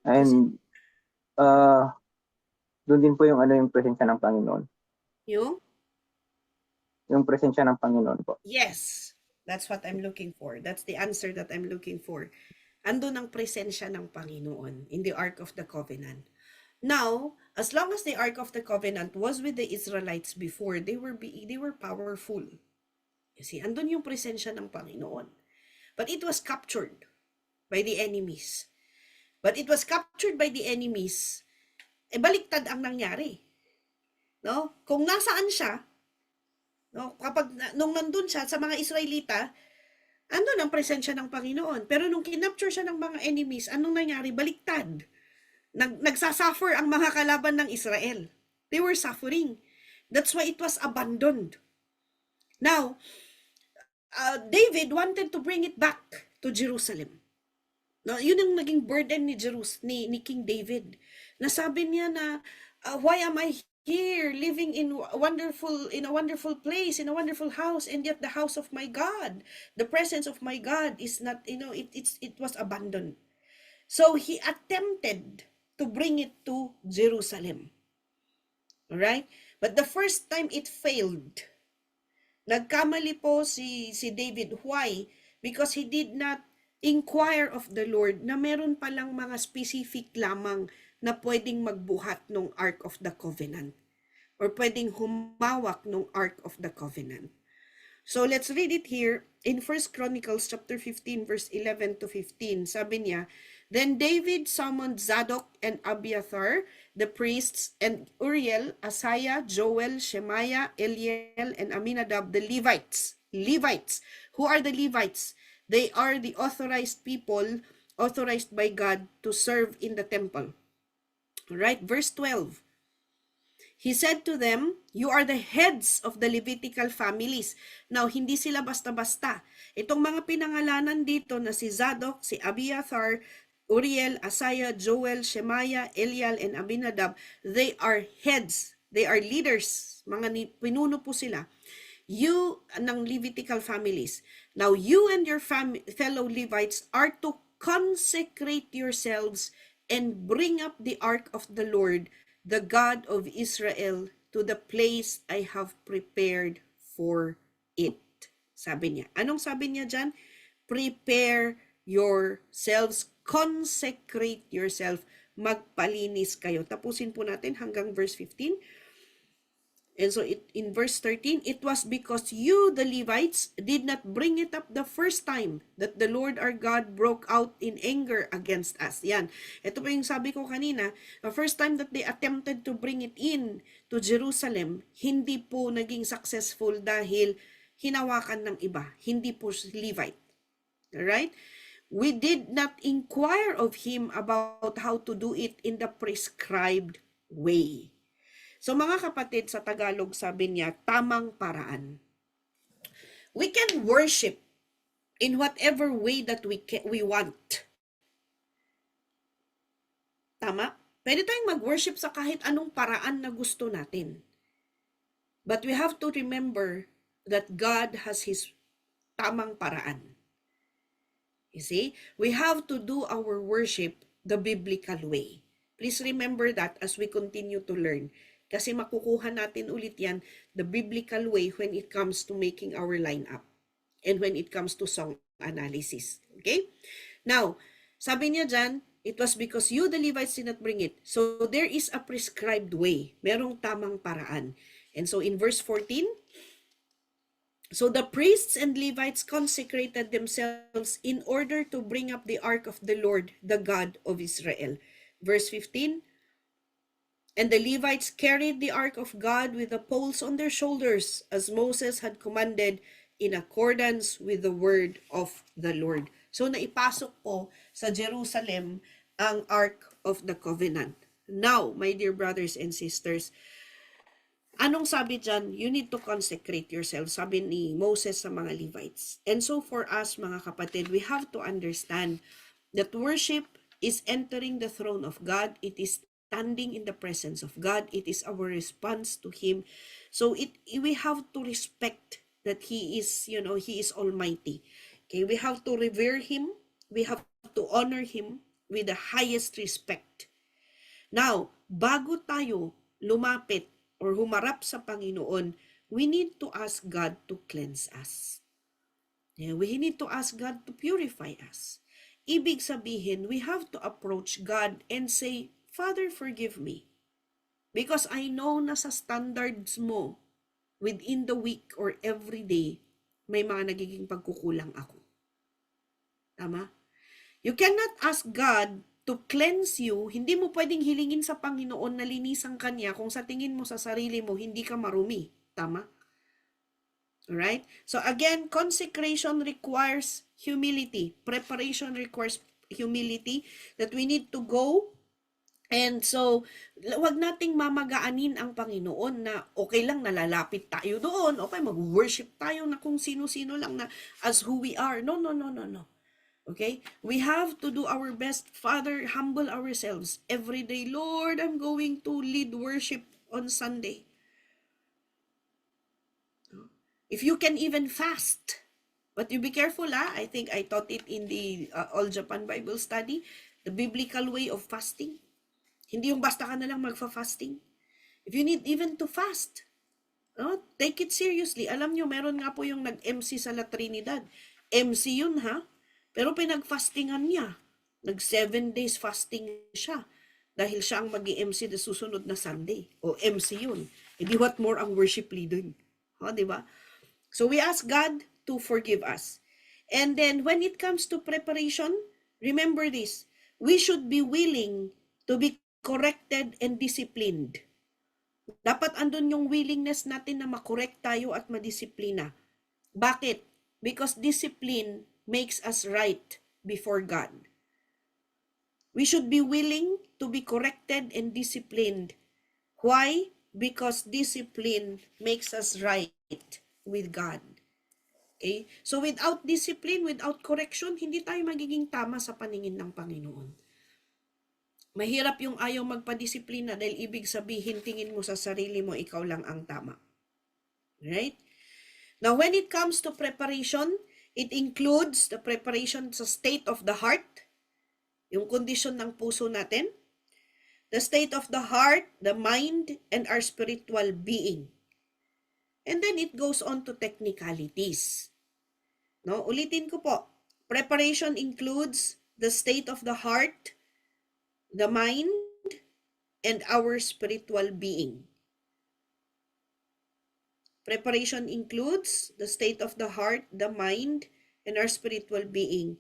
And doon din po yung yung presensya ng Panginoon. Yung presensya ng Panginoon po. Yes, that's what I'm looking for. That's the answer that I'm looking for. Andun ang presensya ng Panginoon in the Ark of the Covenant. Now, as long as the Ark of the Covenant was with the Israelites before, they were powerful. You see, andun yung presensya ng Panginoon. But it was captured by the enemies. Baliktad ang nangyari. No? Kung nasaan siya, no, nung nandun siya sa mga Israelita, andun ang presensya ng Panginoon. Pero nung kinapture siya ng mga enemies, anong nangyari? Baliktad. Nagsasuffer ang mga kalaban ng Israel. They were suffering. That's why it was abandoned. Now, David wanted to bring it back to Jerusalem. No, yun ang naging burden ni King David. Nasabi niya na, why am I here living in a wonderful place, in a wonderful house, and yet the house of my God, the presence of my God is not, it was abandoned. So he attempted to bring it to Jerusalem. Alright? But the first time it failed. Nagkamali po si David. Why? Because he did not inquire of the Lord na meron palang mga specific lamang na pwedeng magbuhat ng Ark of the Covenant or pwedeng humawak ng Ark of the Covenant. So let's read it here in 1 Chronicles chapter 15 verse 11 to 15. Sabi niya, then David summoned Zadok and Abiathar, the priests, and Uriel, Asaiah, Joel, Shemaiah, Eliel, and Aminadab, the Levites. Levites. Who are the Levites? They are the authorized people, authorized by God to serve in the temple. Right? Verse 12. He said to them, "You are the heads of the Levitical families." Now, hindi sila basta-basta. Itong mga pinangalanan dito na si Zadok, si Abiathar, Uriel, Asaiah, Joel, Shemaiah, Elial, and Abinadab, they are heads. They are leaders. Pinuno po sila. You ng Levitical families. Now, you and your fellow Levites are to consecrate yourselves and bring up the ark of the Lord, the God of Israel, to the place I have prepared for it. Sabi niya. Anong sabi niya dyan? Prepare yourselves, consecrate yourself, magpalinis kayo. Tapusin po natin hanggang verse 15. And so in verse 13, it was because you, the Levites, did not bring it up the first time that the Lord our God broke out in anger against us. Yan. Ito po yung sabi ko kanina, the first time that they attempted to bring it in to Jerusalem, hindi po naging successful dahil hinawakan ng iba. Hindi po Levite. Alright? We did not inquire of him about how to do it in the prescribed way. So mga kapatid, sa Tagalog sabi niya, tamang paraan. We can worship in whatever way that we want. Tama? Pwede tayong mag-worship sa kahit anong paraan na gusto natin. But we have to remember that God has His tamang paraan. You see? We have to do our worship the biblical way. Please remember that as we continue to learn. Kasi makukuha natin ulit yan the biblical way when it comes to making our lineup and when it comes to song analysis. Okay? Now, sabi niya dyan, it was because you, the Levites, did not bring it. So, there is a prescribed way. Merong tamang paraan. And so, in verse 14, so the priests and Levites consecrated themselves in order to bring up the ark of the Lord, the God of Israel. Verse 15, and the Levites carried the ark of God with the poles on their shoulders, as Moses had commanded, in accordance with the word of the Lord. So naipasok po sa Jerusalem ang Ark of the Covenant. Now, my dear brothers and sisters, anong sabi dyan? You need to consecrate yourself, sabi ni Moses sa mga Levites. And so for us, mga kapatid, we have to understand that worship is entering the throne of God. It is standing in the presence of God. It is our response to Him. So we have to respect that He is, He is Almighty. Okay, we have to revere Him. We have to honor Him with the highest respect. Now, bago tayo lumapit or humarap sa Panginoon, we need to ask God to cleanse us. Yeah, we need to ask God to purify us. Ibig sabihin, we have to approach God and say, Father, forgive me. Because I know na sa standards mo, within the week or every day, may mga nagiging pagkukulang ako. Tama? You cannot ask God to cleanse you. Hindi mo pwedeng hilingin sa Panginoon na linisan Kanya kung sa tingin mo sa sarili mo, hindi ka marumi. Tama? Alright? So again, consecration requires humility. Preparation requires humility, that we need to go. And so, wag nating mamagaanin ang Panginoon na okay lang nalalapit tayo doon, okay, mag-worship tayo na kung sino-sino lang na as who we are. No. Okay? We have to do our best. Father, humble ourselves every day. Lord, I'm going to lead worship on Sunday. If you can even fast, but you be careful, I think I taught it in the All Japan Bible Study, the biblical way of fasting. Hindi yung basta ka na lang magfa-fasting. If you need even to fast, take it seriously. Alam nyo, meron nga po yung nag-MC sa La Trinidad. MC yun, ha? Pero pinag-fastingan niya. Nag 7 days fasting siya. Dahil siya ang mag-MC na susunod na Sunday. O MC yun. E di what more ang worship leader. Diba? So we ask God to forgive us. And then when it comes to preparation, remember this. We should be willing to be corrected and disciplined. Dapat andun yung willingness natin na makorek tayo at madisiplina. Bakit? Because discipline makes us right before God. We should be willing to be corrected and disciplined. Why? Because discipline makes us right with God. Okay? So without discipline, without correction, hindi tayo magiging tama sa paningin ng Panginoon. Mahirap yung ayaw magpadisiplina dahil ibig sabihin tingin mo sa sarili mo ikaw lang ang tama. Right? Now when it comes to preparation, it includes the preparation sa state of the heart, yung kondisyon ng puso natin, the state of the heart, the mind, and our spiritual being. And then it goes on to technicalities. No, ulitin ko po. Preparation includes the state of the heart, the mind, and our spiritual being. Preparation includes the state of the heart, the mind, and our spiritual being.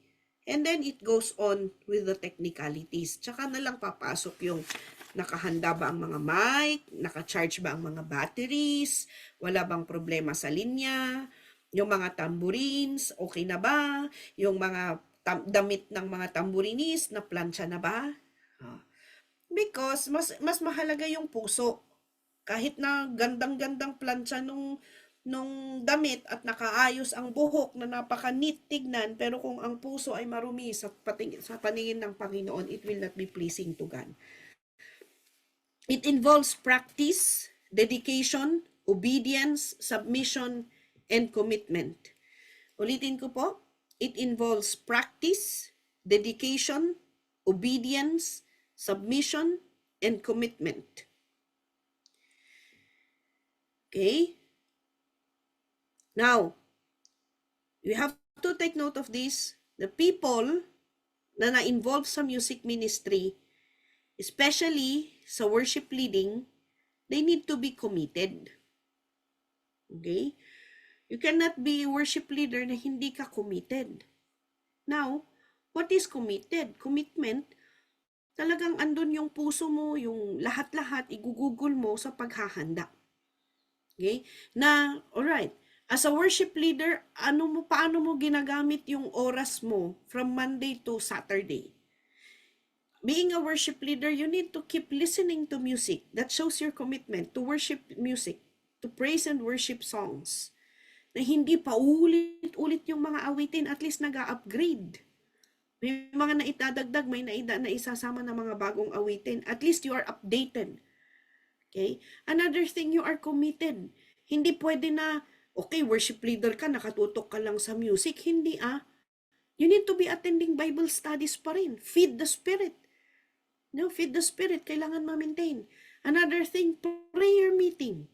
And then it goes on with the technicalities. Tsaka na lang papasok yung nakahanda ba ang mga mic, naka-charge ba ang mga batteries, wala bang problema sa linya, yung mga tambourines, okay na ba, yung mga damit ng mga tamburinis, na plancha na ba? Because mas mahalaga yung puso. Kahit na gandang-gandang plancha nung damit at nakaayos ang buhok na napaka-neat tignan, pero kung ang puso ay marumi sa paningin ng Panginoon, it will not be pleasing to God. It involves practice, dedication, obedience, submission, and commitment. Ulitin ko po, it involves practice, dedication, obedience, submission, and commitment. Okay? Now, you have to take note of this. The people na na-involve sa music ministry, especially sa worship leading, they need to be committed. Okay? You cannot be a worship leader na hindi ka committed. Now, what is committed? Commitment, talagang andun yung puso mo, yung lahat-lahat, igugugol mo sa paghahanda. Okay? Na, alright, as a worship leader, paano mo ginagamit yung oras mo from Monday to Saturday? Being a worship leader, you need to keep listening to music. That shows your commitment to worship music, to praise and worship songs. Na hindi pa ulit-ulit yung mga awitin, at least nag-upgrade. May mga naitadagdag, may naisasama na mga bagong awitin. At least you are updated. Okay? Another thing, you are committed. Hindi pwede na, okay, worship leader ka, nakatutok ka lang sa music. Hindi You need to be attending Bible studies pa rin. Feed the Spirit. No, feed the Spirit. Kailangan ma-maintain. Another thing, prayer meeting.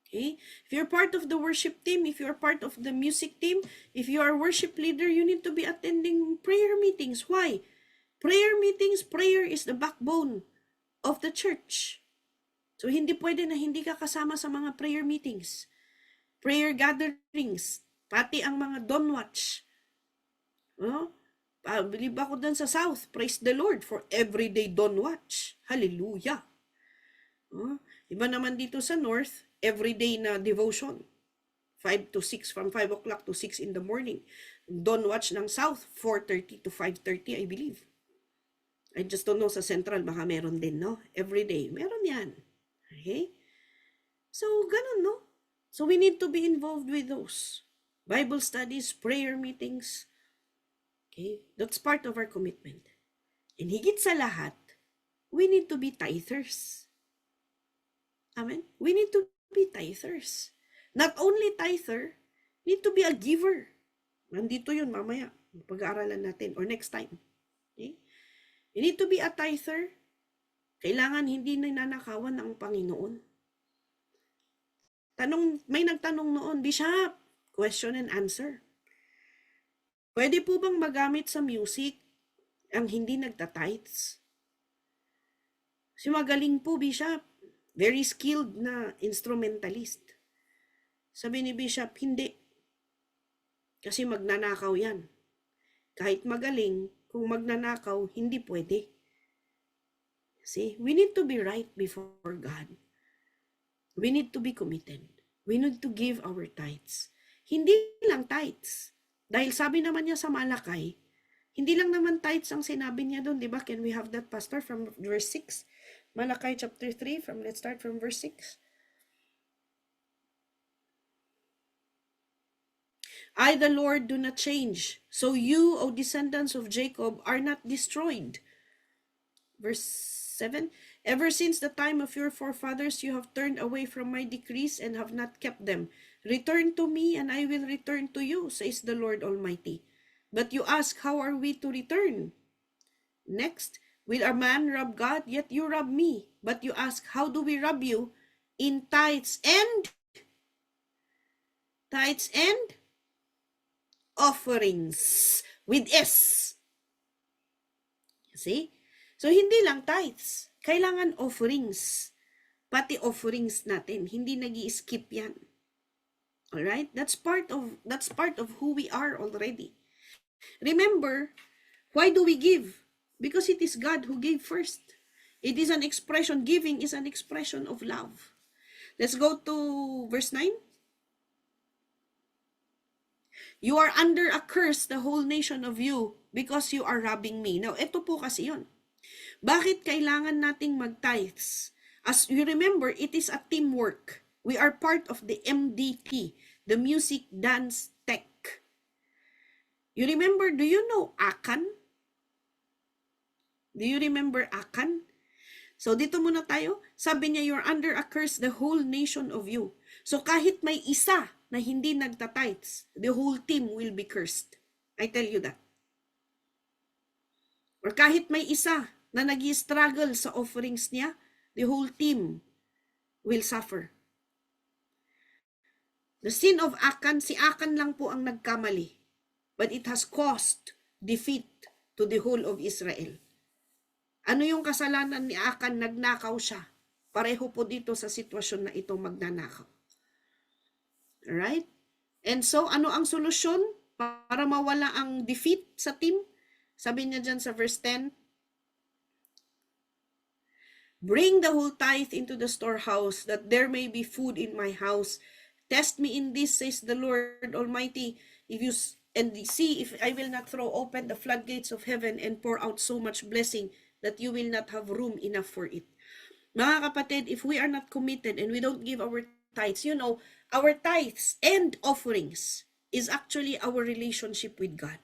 Okay? If you're part of the worship team, if you're part of the music team, if you are a worship leader, you need to be attending prayer meetings. Why? Prayer meetings, prayer is the backbone of the church. So, hindi pwede na hindi ka kasama sa mga prayer meetings, prayer gatherings, pati ang mga dawn watch. Believe ako dun sa South, praise the Lord for everyday dawn watch. Hallelujah. Iba naman dito sa North, everyday na devotion. 5 to 6, from 5 o'clock to 6 in the morning. Dawn watch ng South, 4:30 to 5:30, I believe. I just don't know sa Central, baka meron din, no? Everyday, meron yan. Okay? So, ganun, no? So, we need to be involved with those. Bible studies, prayer meetings. Okay? That's part of our commitment. And higit sa lahat, we need to be tithers. Amen? We need to be tithers. Not only tither, need to be a giver. Nandito yun mamaya. Pag-aaralan natin or next time. Okay? You need to be a tither. Kailangan hindi ninanakawan ng Panginoon. May nagtanong noon, Bishop, question and answer. Pwede po bang magamit sa music ang hindi nagta-tithes? Si magaling po, Bishop. Very skilled na instrumentalist. Sabi ni Bishop, hindi. Kasi magnanakaw yan. Kahit magaling, kung magnanakaw, hindi pwede. See, we need to be right before God. We need to be committed. We need to give our tithes. Hindi lang tithes. Dahil sabi naman niya sa Malakay, Hindi lang naman tithes ang sinabi niya doon, di ba? Can we have that, Pastor, from verse 6? Malachi chapter 3, let's start from verse 6. I, the Lord, do not change. So you, O descendants of Jacob, are not destroyed. Verse 7. Ever since the time of your forefathers, you have turned away from my decrees and have not kept them. Return to me, and I will return to you, says the Lord Almighty. But you ask, how are we to return? Next, will a man rob God? Yet you rob me. But you ask, how do we rob you? In tithes and offerings with S. See? So, hindi lang tithes. Kailangan offerings. Pati offerings natin. Hindi nag-i-skip yan. Alright? That's part of who we are already. Remember, why do we give? Because it is God who gave first. It is an expression. Giving is an expression of love. Let's go to verse 9. You are under a curse, the whole nation of you, because you are robbing me. Now, ito po kasi yun. Bakit kailangan nating mag-tithes? As you remember, it is a teamwork. We are part of the MDT, the Music Dance Tech. You remember, do you know Akan? Do you remember Akan? So, dito muna tayo. Sabi niya, you're under a curse, the whole nation of you. So, kahit may isa na hindi nagtatites, the whole team will be cursed. I tell you that. Or kahit may isa na nag-struggle sa offerings niya, the whole team will suffer. The sin of Akan, si Akan lang po ang nagkamali. But it has caused defeat to the whole of Israel. Ano yung kasalanan ni Akan? Nagnakaw siya. Pareho po dito sa sitwasyon na ito magnanakaw. Alright? And so, ano ang solusyon para mawala ang defeat sa team? Sabi niya dyan sa verse 10, bring the whole tithe into the storehouse, that there may be food in my house. Test me in this, says the Lord Almighty, and see if I will not throw open the floodgates of heaven and pour out so much blessing that you will not have room enough for it. Mga kapatid, if we are not committed and we don't give our tithes, you know, our tithes and offerings is actually our relationship with God.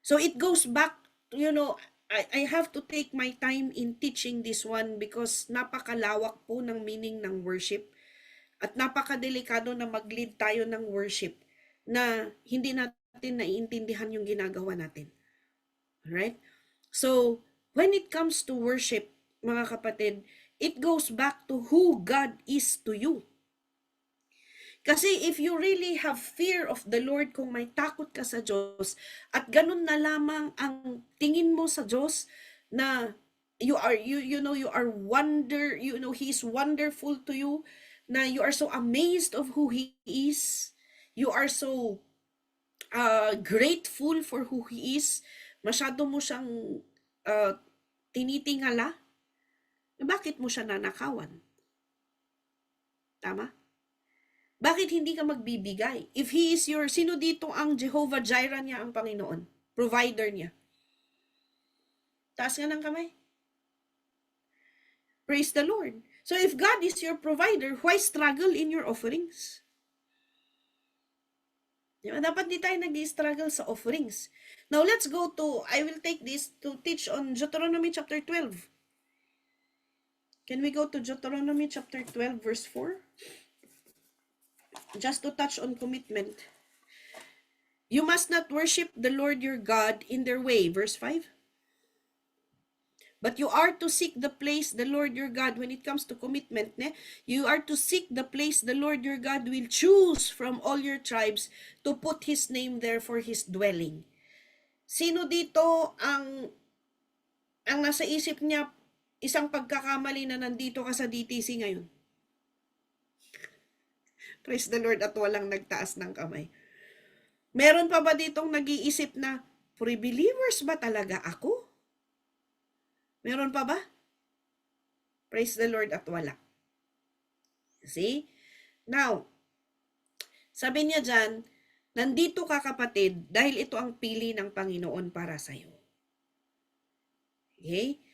So it goes back, you know, I have to take my time in teaching this one because napakalawak po ng meaning ng worship at napakadelikado na mag-lead tayo ng worship na hindi natin naiintindihan yung ginagawa natin. Alright? So, when it comes to worship, mga kapatid, it goes back to who God is to you. Kasi if you really have fear of the Lord, kung may takot ka sa Diyos, at ganun na lamang ang tingin mo sa Diyos, na you know, He is wonderful to you, na you are so amazed of who He is, you are so grateful for who He is, masyado mo siyang tinitingala, bakit mo siya nanakawan? Tama? Bakit hindi ka magbibigay? If He is sino dito ang Jehovah Jireh niya, ang Panginoon? Provider niya. Taas nga ng kamay. Praise the Lord. So if God is your provider, why struggle in your offerings? Diba? Dapat di tayo nag-struggle sa offerings. Now let's go to, I will take this to teach on Deuteronomy chapter 12. Can we go to Deuteronomy chapter 12 verse 4? Just to touch on commitment. You must not worship the Lord your God in their way. Verse 5. But you are to seek the place the Lord your God, when it comes to commitment, you are to seek the place the Lord your God will choose from all your tribes to put His name there for His dwelling. Sino dito ang nasa isip niya isang pagkakamali na nandito ka sa DTC ngayon? Praise the Lord, at walang nagtaas ng kamay. Meron pa ba ditong nag-iisip na, pre-believers ba talaga ako? Meron pa ba? Praise the Lord, at wala. See? Now, sabi niya dyan, Nandito ka kapatid dahil ito ang pili ng Panginoon para sa'yo. Okay?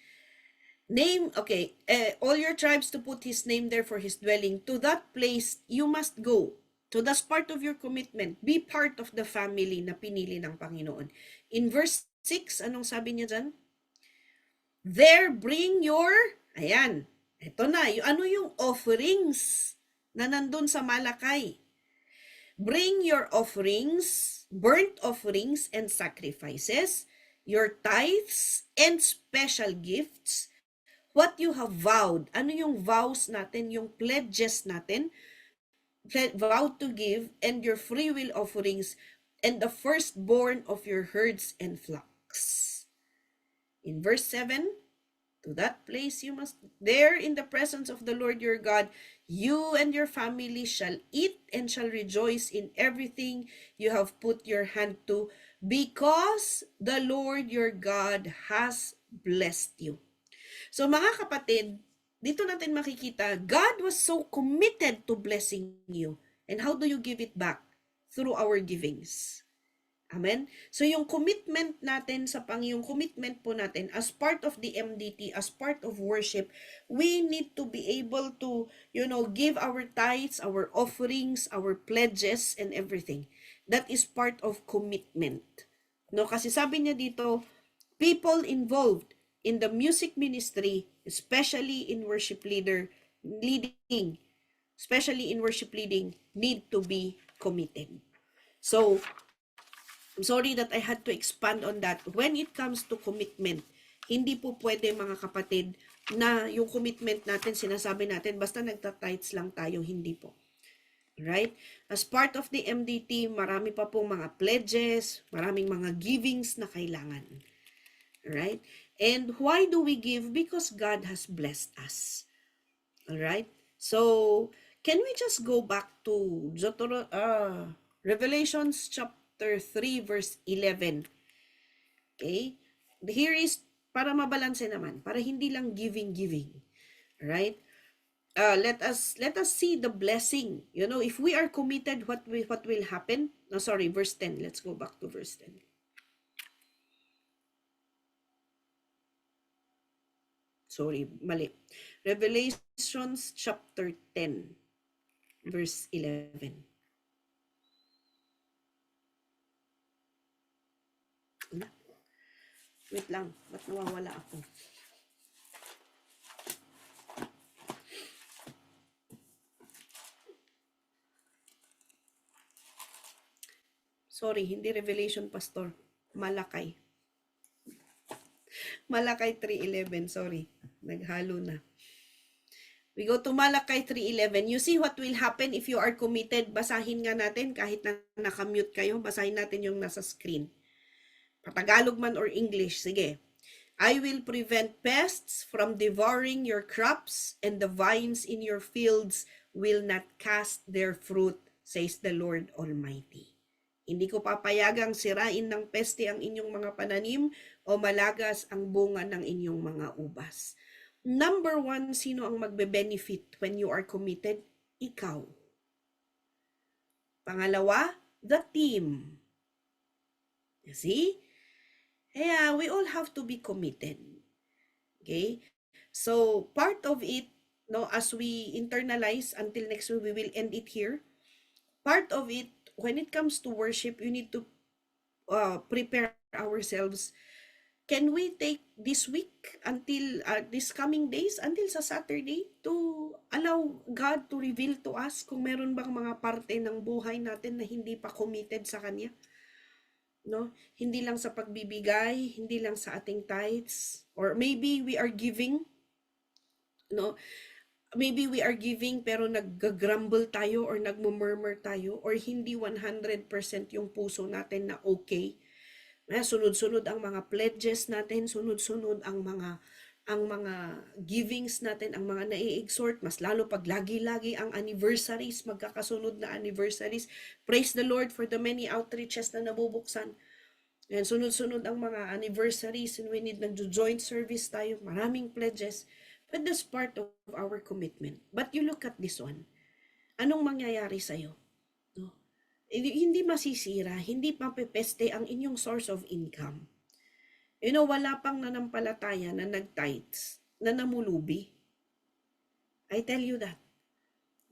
All your tribes to put His name there for His dwelling. To that place, you must go. So that's part of your commitment. Be part of the family na pinili ng Panginoon. In verse 6, anong sabi niya dyan? There bring your, ayan, ito na, ano yung offerings na nandun sa Malakay? Bring your offerings, burnt offerings and sacrifices, your tithes and special gifts, what you have vowed. Ano yung vows natin, yung pledges natin, vowed to give, and your free will offerings, and the firstborn of your herds and flocks. In verse 7, to that place you must, there in the presence of the Lord your God, you and your family shall eat and shall rejoice in everything you have put your hand to, because the Lord your God has blessed you. So mga kapatid, dito natin makikita, God was so committed to blessing you. And how do you give it back? Through our givings. Amen? So yung commitment natin yung commitment po natin as part of the MDT, as part of worship, we need to be able to, give our tithes, our offerings, our pledges, and everything. That is part of commitment. No, kasi sabi niya dito, people involved in the music ministry, especially in worship leading, need to be committed. So, I'm sorry that I had to expand on that. When it comes to commitment, hindi po pwede mga kapatid na yung commitment natin, sinasabi natin, basta nagta-tithes lang tayo, hindi po. Right? As part of the MDT, marami pa pong mga pledges, maraming mga givings na kailangan. Right? And why do we give? Because God has blessed us. Alright? So, can we just go back to Revelations chapter 3 verse 11? Okay? Here is, para mabalanse naman, para hindi lang giving. Right? Let us see the blessing. If we are committed, what will happen? No, sorry, verse 10. Let's go back to verse 10. Sorry, mali. Revelations chapter 10, verse 11. Wait lang, ba't nawawala ako? Sorry, hindi Revelation, Pastor. Malakay. Malakay 3:11, sorry. Naghalo na. We go to Malakay 3:11. You see what will happen if you are committed. Basahin nga natin kahit na nakamute kayo. Basahin natin yung nasa screen. Patagalog man or English. Sige. I will prevent pests from devouring your crops, and the vines in your fields will not cast their fruit, says the Lord Almighty. Hindi ko papayagang sirain ng peste ang inyong mga pananim o malagas ang bunga ng inyong mga ubas. Number 1, sino ang magbe-benefit when you are committed? Ikaw. Pangalawa, the team. You see? Yeah, we all have to be committed. Okay? So, part of it, as we internalize, until next week, we will end it here. Part of it, when it comes to worship, you need to prepare ourselves. Can we take this week until this coming days, until sa Saturday, to allow God to reveal to us kung meron bang mga parte ng buhay natin na hindi pa committed sa Kanya? No? Hindi lang sa pagbibigay, hindi lang sa ating tithes, or maybe we are giving, maybe we are giving pero nag-grumble tayo or nagmumurmur tayo, or hindi 100% yung puso natin na okay. Sunod-sunod ang mga pledges natin, sunod-sunod ang mga givings natin, ang mga nai-exhort, mas lalo pag lagi-lagi ang anniversaries, magkakasunod na anniversaries. Praise the Lord for the many outreaches na nabubuksan. And sunod-sunod ang mga anniversaries, and we need nag-joint service tayo, maraming pledges. But that's part of our commitment. But you look at this one. Anong mangyayari sa'yo? No? hindi masisira, hindi mapepeste ang inyong source of income. Wala pang nanampalataya na nag-tithes, na namulubi. I tell you that.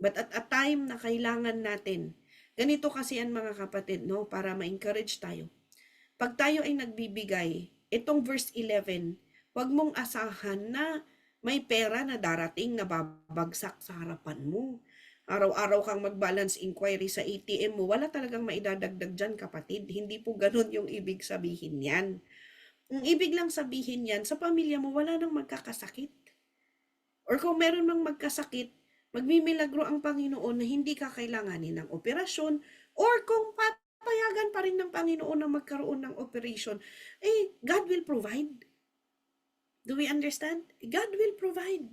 But at a time na kailangan natin, ganito kasi ang mga kapatid, no, para ma-encourage tayo. Pag tayo ay nagbibigay, itong verse 11, huwag mong asahan na may pera na darating na babagsak sa harapan mo. Araw-araw kang mag-balance inquiry sa ATM mo, wala talagang maidadagdag dyan, kapatid. Hindi po ganun yung ibig sabihin yan. Ang ibig lang sabihin yan, sa pamilya mo, wala nang magkakasakit. Or kung meron mang magkasakit, magmimilagro ang Panginoon na hindi ka kailanganin ng operasyon, or kung papayagan pa rin ng Panginoon na magkaroon ng operation, God will provide. Do we understand? God will provide.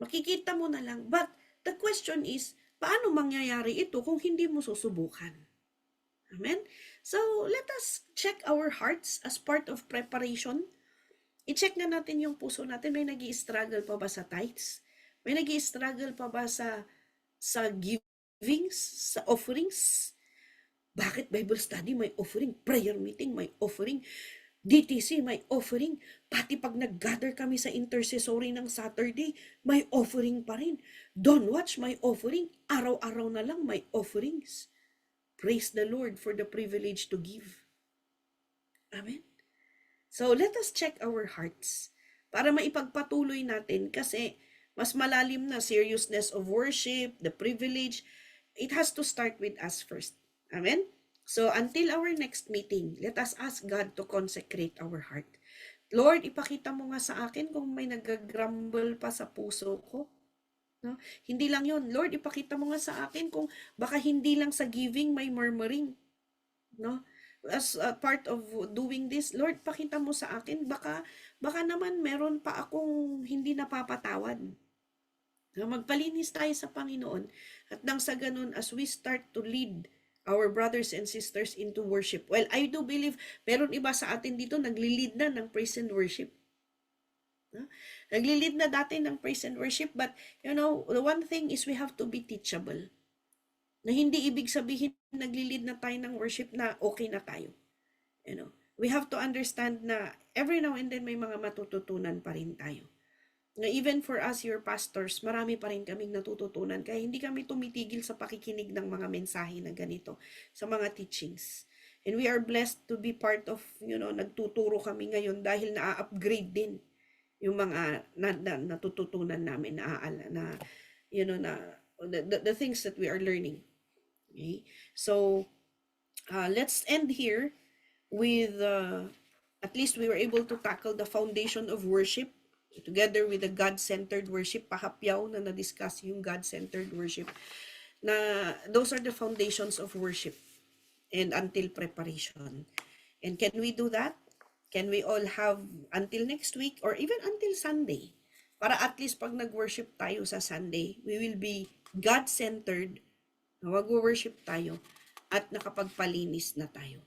Makikita mo na lang. But the question is, paano mangyayari ito kung hindi mo susubukan? Amen? So, let us check our hearts as part of preparation. I-check na natin yung puso natin. May nag-i-struggle pa ba sa tithes? May nag-i-struggle pa ba sa givings, sa offerings? Bakit Bible study may offering? Prayer meeting may offering? DTC may offering? Pati pag nag-gather kami sa intercessory ng Saturday, may offering pa rin. Don't watch may offering. Araw-araw na lang may offerings. Praise the Lord for the privilege to give. Amen? So, let us check our hearts para maipagpatuloy natin kasi mas malalim na seriousness of worship, the privilege, it has to start with us first. Amen? So, until our next meeting, let us ask God to consecrate our heart. Lord, ipakita mo nga sa akin kung may nag-grumble pa sa puso ko. No? Hindi lang yon. Lord, ipakita mo nga sa akin kung baka hindi lang sa giving may murmuring. No? As a part of doing this, Lord, pakita mo sa akin, baka naman meron pa akong hindi napapatawad. Magpalinis tayo sa Panginoon at nang sa ganun, as we start to lead our brothers and sisters into worship. Well, I do believe meron iba sa atin dito naglilid na ng praise and worship. Naglilid na dati ng praise and worship, but the one thing is we have to be teachable. Na hindi ibig sabihin naglilid na tayo ng worship na okay na tayo. We have to understand na every now and then may mga matututunan pa rin tayo. Na even for us, your pastors, marami pa rin kaming natututunan. Kaya hindi kami tumitigil sa pakikinig ng mga mensahe na ganito, sa mga teachings. And we are blessed to be part of, nagtuturo kami ngayon dahil na-upgrade din yung mga natututunan namin, the things that we are learning. Okay? So, let's end here with, at least we were able to tackle the foundation of worship together with the God-centered worship. Pahapyaw na na-discuss yung God-centered worship. Na those are the foundations of worship and until preparation. And can we do that? Can we all have until next week or even until Sunday? Para at least pag nag-worship tayo sa Sunday, we will be God-centered, mag-worship tayo, at nakapagpalinis na tayo.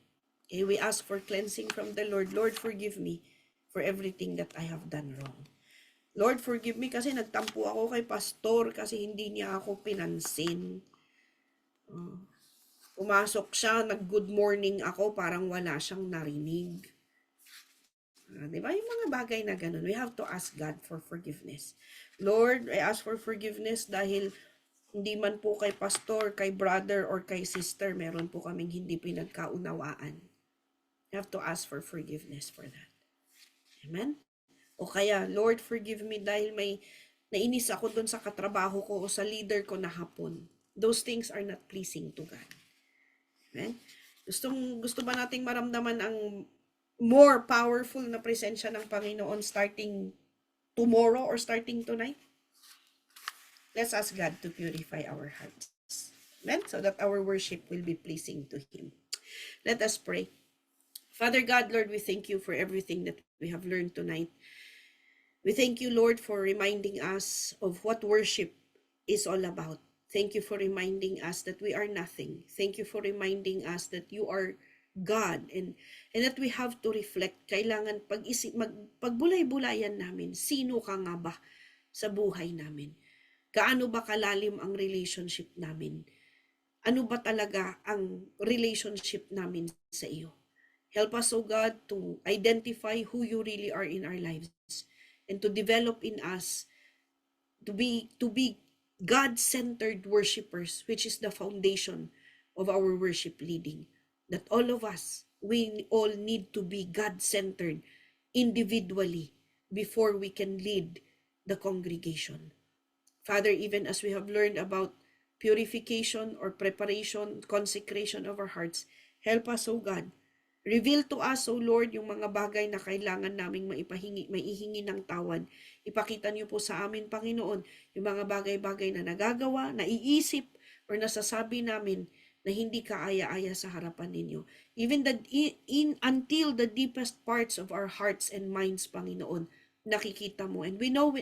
Okay, we ask for cleansing from the Lord. Lord, forgive me for everything that I have done wrong. Lord, forgive me kasi nagtampo ako kay pastor kasi hindi niya ako pinansin. Pumasok siya, nag-good morning ako, parang wala siyang narinig. Diba? Yung mga bagay na ganun, we have to ask God for forgiveness. Lord, I ask for forgiveness dahil hindi man po kay pastor, kay brother, or kay sister, meron po kaming hindi pinagkaunawaan. You have to ask for forgiveness for that. Amen? O kaya, Lord, forgive me dahil may nainis ako dun sa katrabaho ko o sa leader ko na hapon. Those things are not pleasing to God. Amen? Gusto ba nating maramdaman ang more powerful na presensya ng Panginoon starting tomorrow or starting tonight? Let's ask God to purify our hearts. Amen? So that our worship will be pleasing to Him. Let us pray. Father God, Lord, we thank you for everything that we have learned tonight. We thank you, Lord, for reminding us of what worship is all about. Thank you for reminding us that we are nothing. Thank you for reminding us that you are God and that we have to reflect. Kailangan pagbulay-bulayan namin, sino ka nga ba sa buhay namin? Gaano ba kalalim ang relationship namin ano ba talaga ang relationship namin sa iyo. Help us, O God, to identify who you really are in our lives and to develop in us to be God-centered worshipers, which is the foundation of our worship leading. That all of us, we all need to be God-centered individually before we can lead the congregation. Father, even as we have learned about purification or preparation, consecration of our hearts, help us, O God. Reveal to us, O Lord, yung mga bagay na kailangan naming maihingi ng tawad. Ipakita niyo po sa amin, Panginoon, yung mga bagay-bagay na nagagawa, naiisip, or nasasabi namin na hindi kaaya-aya sa harapan ninyo. Even until the deepest parts of our hearts and minds, Panginoon, nakikita mo. And we know,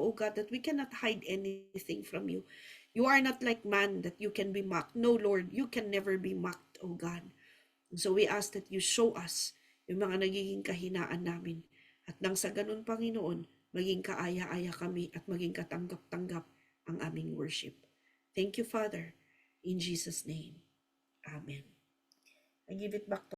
O God, that we cannot hide anything from you. You are not like man that you can be mocked. No, Lord, you can never be mocked, O God. So we ask that you show us yung mga nagiging kahinaan namin. At nang sa ganun, Panginoon, maging kaaya-aya kami at maging katanggap-tanggap ang aming worship. Thank you, Father. In Jesus' name. Amen. I give it back to